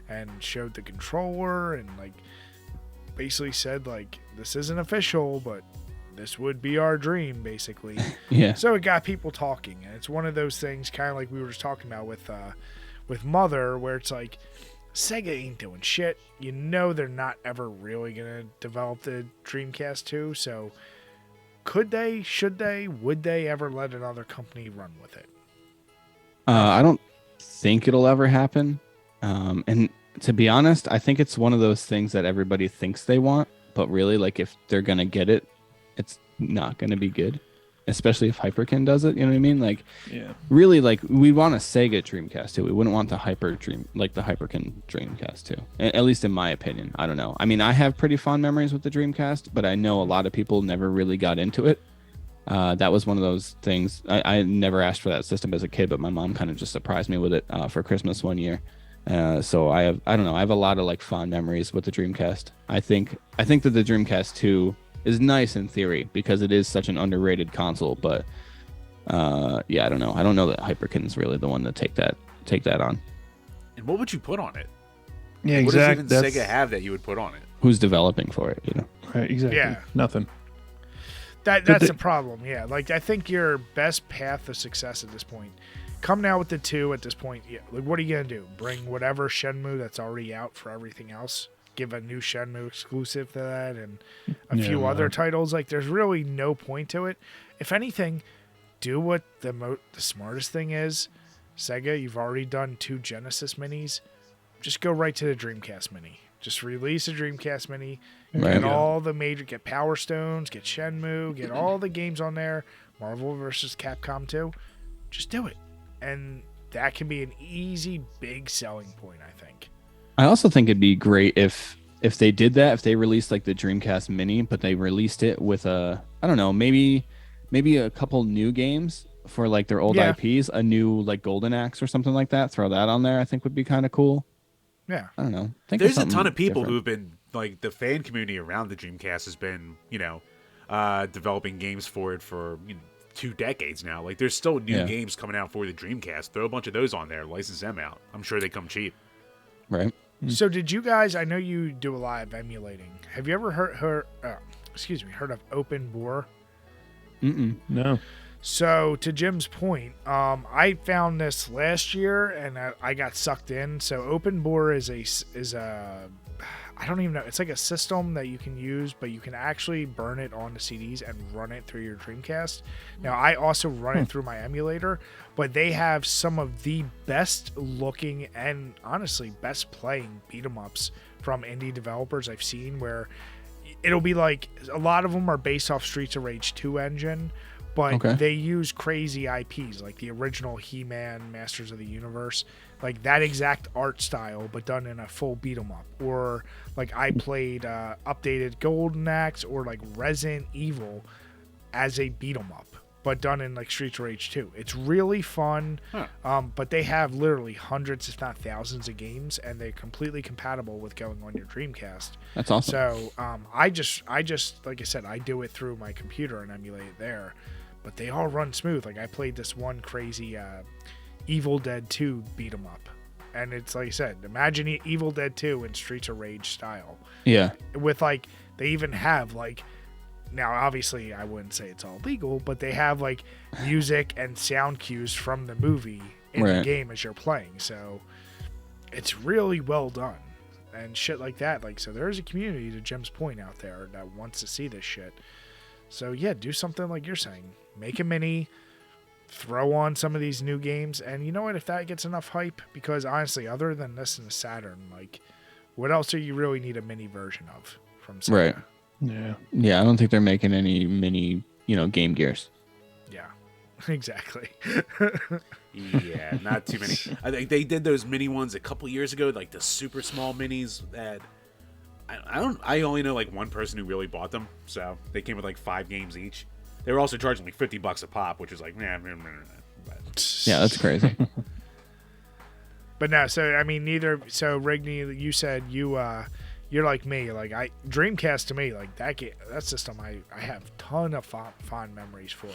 and showed the controller and like basically said like, this isn't official, but this would be our dream, basically. Yeah, So it got people talking, and it's one of those things kind of like we were just talking about with Mother, where it's like, Sega ain't doing shit. You know they're not ever really going to develop the Dreamcast 2, so could they, should they, would they ever let another company run with it? I don't think it'll ever happen. And to be honest, I think it's one of those things that everybody thinks they want, but really, like, if they're gonna get it, it's not gonna be good. Especially if Hyperkin does it, you know what I mean? Like, Yeah. really, like, we want a Sega Dreamcast 2. We wouldn't want the Hyperkin Dreamcast 2. At least in my opinion. I don't know. I mean, I have pretty fond memories with the Dreamcast, but I know a lot of people never really got into it. That was one of those things. I never asked for that system as a kid, but my mom kind of just surprised me with it for Christmas one year. So I don't know. I have a lot of like fond memories with the Dreamcast. I think that the Dreamcast 2 is nice in theory because it is such an underrated console, but yeah, I don't know. I don't know that Hyperkin's really the one to take that on. And what would you put on it? Yeah, What exactly. does even Sega have that you would put on it? Who's developing for it, you know? Right, exactly. Yeah. Nothing. That's the problem, yeah. Like, I think your best path of success at this point, come now with the 2 at this point, yeah. Like, what are you going to do? Bring whatever Shenmue that's already out for everything else? Give a new Shenmue exclusive to that and a few no. other titles? Like, there's really no point to it. If anything, do what the smartest thing is. Sega, you've already done 2 Genesis minis. Just go right to the Dreamcast mini. Just release a Dreamcast mini. Right. Get all the get Power Stones, get Shenmue, get all the games on there. Marvel vs. Capcom 2. Just do it. And that can be an easy, big selling point, I think. I also think it'd be great if they did that, if they released like the Dreamcast Mini, but they released it with I don't know, maybe a couple new games for like their old Yeah. IPs, a new like Golden Axe or something like that. Throw that on there. I think would be kind of cool. Yeah. I don't know. Think There's a something ton of people different. who've been like the fan community around the Dreamcast has been, developing games for it for 2 decades now. Like there's still new Yeah. games coming out for the Dreamcast. Throw a bunch of those on there, license them out. I'm sure they come cheap. Right. So did you guys, I know you do a lot of emulating. Have you ever heard of Open Bore? No. So to Jim's point, I found this last year and I got sucked in. So Open Bore is a I don't even know. It's like a system that you can use, but you can actually burn it onto CDs and run it through your Dreamcast. Now I also run it through my emulator, but they have some of the best looking and honestly best playing beat 'em ups from indie developers I've seen, where it'll be like a lot of them are based off Streets of Rage 2 engine. But Okay. they use crazy IPs like the original He-Man, Masters of the Universe, like that exact art style, but done in a full beat 'em up. Or like I played updated Golden Axe or like Resident Evil as a beat 'em up, but done in like Streets of Rage 2. It's really fun, but they have literally hundreds, if not thousands, of games, and they're completely compatible with going on your Dreamcast. That's awesome. So I just like I said, I do it through my computer and emulate it there. But they all run smooth. Like I played this one crazy Evil Dead 2 beat 'em up, and it's like I said, imagine Evil Dead 2 in Streets of Rage style. Yeah. With like they even have like now obviously I wouldn't say it's all legal, but they have like music and sound cues from the movie in the Right. game as you're playing. So it's really well done and shit like that. Like, so there's a community, to Jim's point, out there that wants to see this shit. So yeah, do something like you're saying. Make a mini, throw on some of these new games, and you know what? If that gets enough hype, because honestly, other than this and the Saturn, like, what else do you really need a mini version of from Sega? Right. Yeah. Yeah, I don't think they're making any mini, Game Gears. Yeah, exactly. Yeah, not too many. I think they did those mini ones a couple years ago, like the super small minis that I only know like one person who really bought them, so they came with like 5 games each. They were also charging like $50 a pop, which is like, nah. Yeah, that's crazy. But no, so I mean, neither. So Rigney, you said you're like me. Like Dreamcast to me, like that system, I have ton of fond memories for.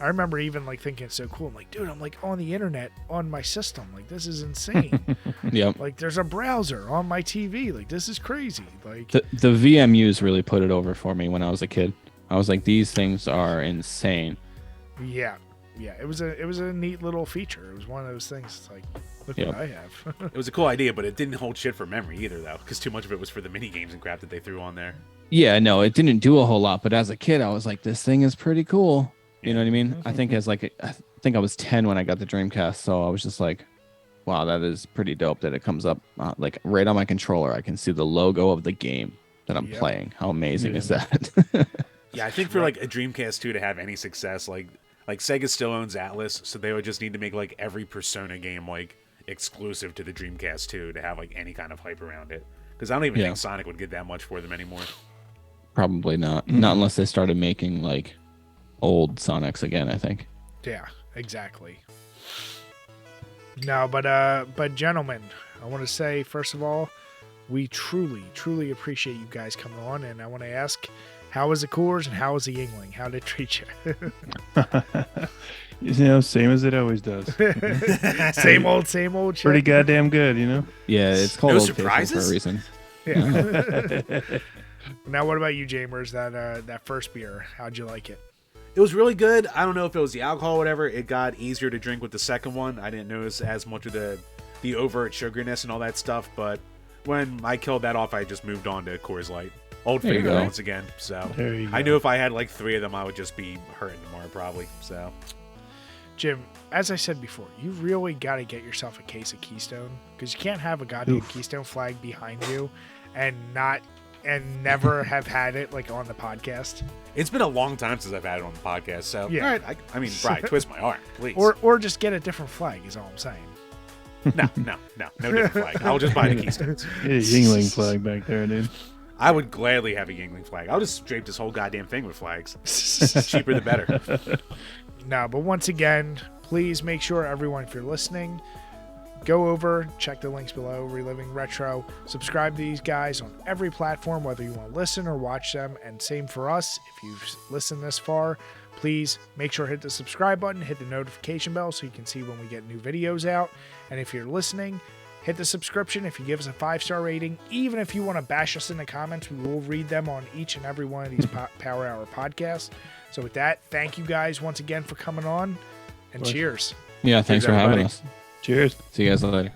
I remember even like thinking it's so cool. I'm like, dude, I'm like on the internet on my system. Like this is insane. Yep. Like there's a browser on my TV. Like this is crazy. Like The VMUs really put it over for me when I was a kid. I was like, these things are insane. yeah, it was a neat little feature. It was one of those things. It's like, look Yep. what I have. It was a cool idea, but it didn't hold shit for memory either, though, because too much of it was for the mini games and crap that they threw on there. Yeah, no, it didn't do a whole lot, but as a kid, I was like, this thing is pretty cool. You know what I mean? I think I think I was 10 when I got the Dreamcast, so I was just like, wow, that is pretty dope that it comes up like right on my controller. I can see the logo of the game that I'm Yep. playing. How amazing is that? Yeah, I think for like a Dreamcast 2 to have any success, like Sega still owns Atlas, so they would just need to make like every Persona game like exclusive to the Dreamcast 2 to have like any kind of hype around it. Because I don't even think Sonic would get that much for them anymore. Probably not. Not unless they started making like old Sonics again, I think. Yeah, exactly. No, but gentlemen, I want to say first of all, we truly appreciate you guys coming on, and I want to ask, how was the Coors and how was the Yingling? How did it treat you? Same as it always does. Same old shit. Pretty goddamn good, Yeah, it's called No Old Faithful for surprises? a reason. Yeah. Now, what about you, Jamers? That first beer, how'd you like it? It was really good. I don't know if it was the alcohol or whatever. It got easier to drink with the second one. I didn't notice as much of the overt sugariness and all that stuff, but when I killed that off, I just moved on to Coors Light. Old There you favorite go. once again. So There you I go. knew if I had like 3 of them, I would just be hurting tomorrow probably. So Jim, as I said before, you really got to get yourself a case of Keystone, because you can't have a goddamn Keystone flag behind you and never have had it like on the podcast. it's been a long time since I've had it on the podcast. So Yeah. all right, I mean, Brian, twist my arm, please. Or just get a different flag is all I'm saying. no different flag. I'll just buy the Keystones. Get a Yingling flag back there, dude. I would gladly have a Yingling flag. I'll just drape this whole goddamn thing with flags. Cheaper the better. No, but once again, please make sure everyone, if you're listening, go over, check the links below, Reliving Retro. Subscribe to these guys on every platform, whether you want to listen or watch them. And same for us. If you've listened this far, please make sure to hit the subscribe button, hit the notification bell so you can see when we get new videos out. And if you're listening, hit the subscription. If you give us a 5-star rating, even if you want to bash us in the comments, we will read them on each and every one of these Power Hour podcasts. So with that, thank you guys once again for coming on, and cheers. Yeah, thanks for having everybody. us. Cheers. See you guys later.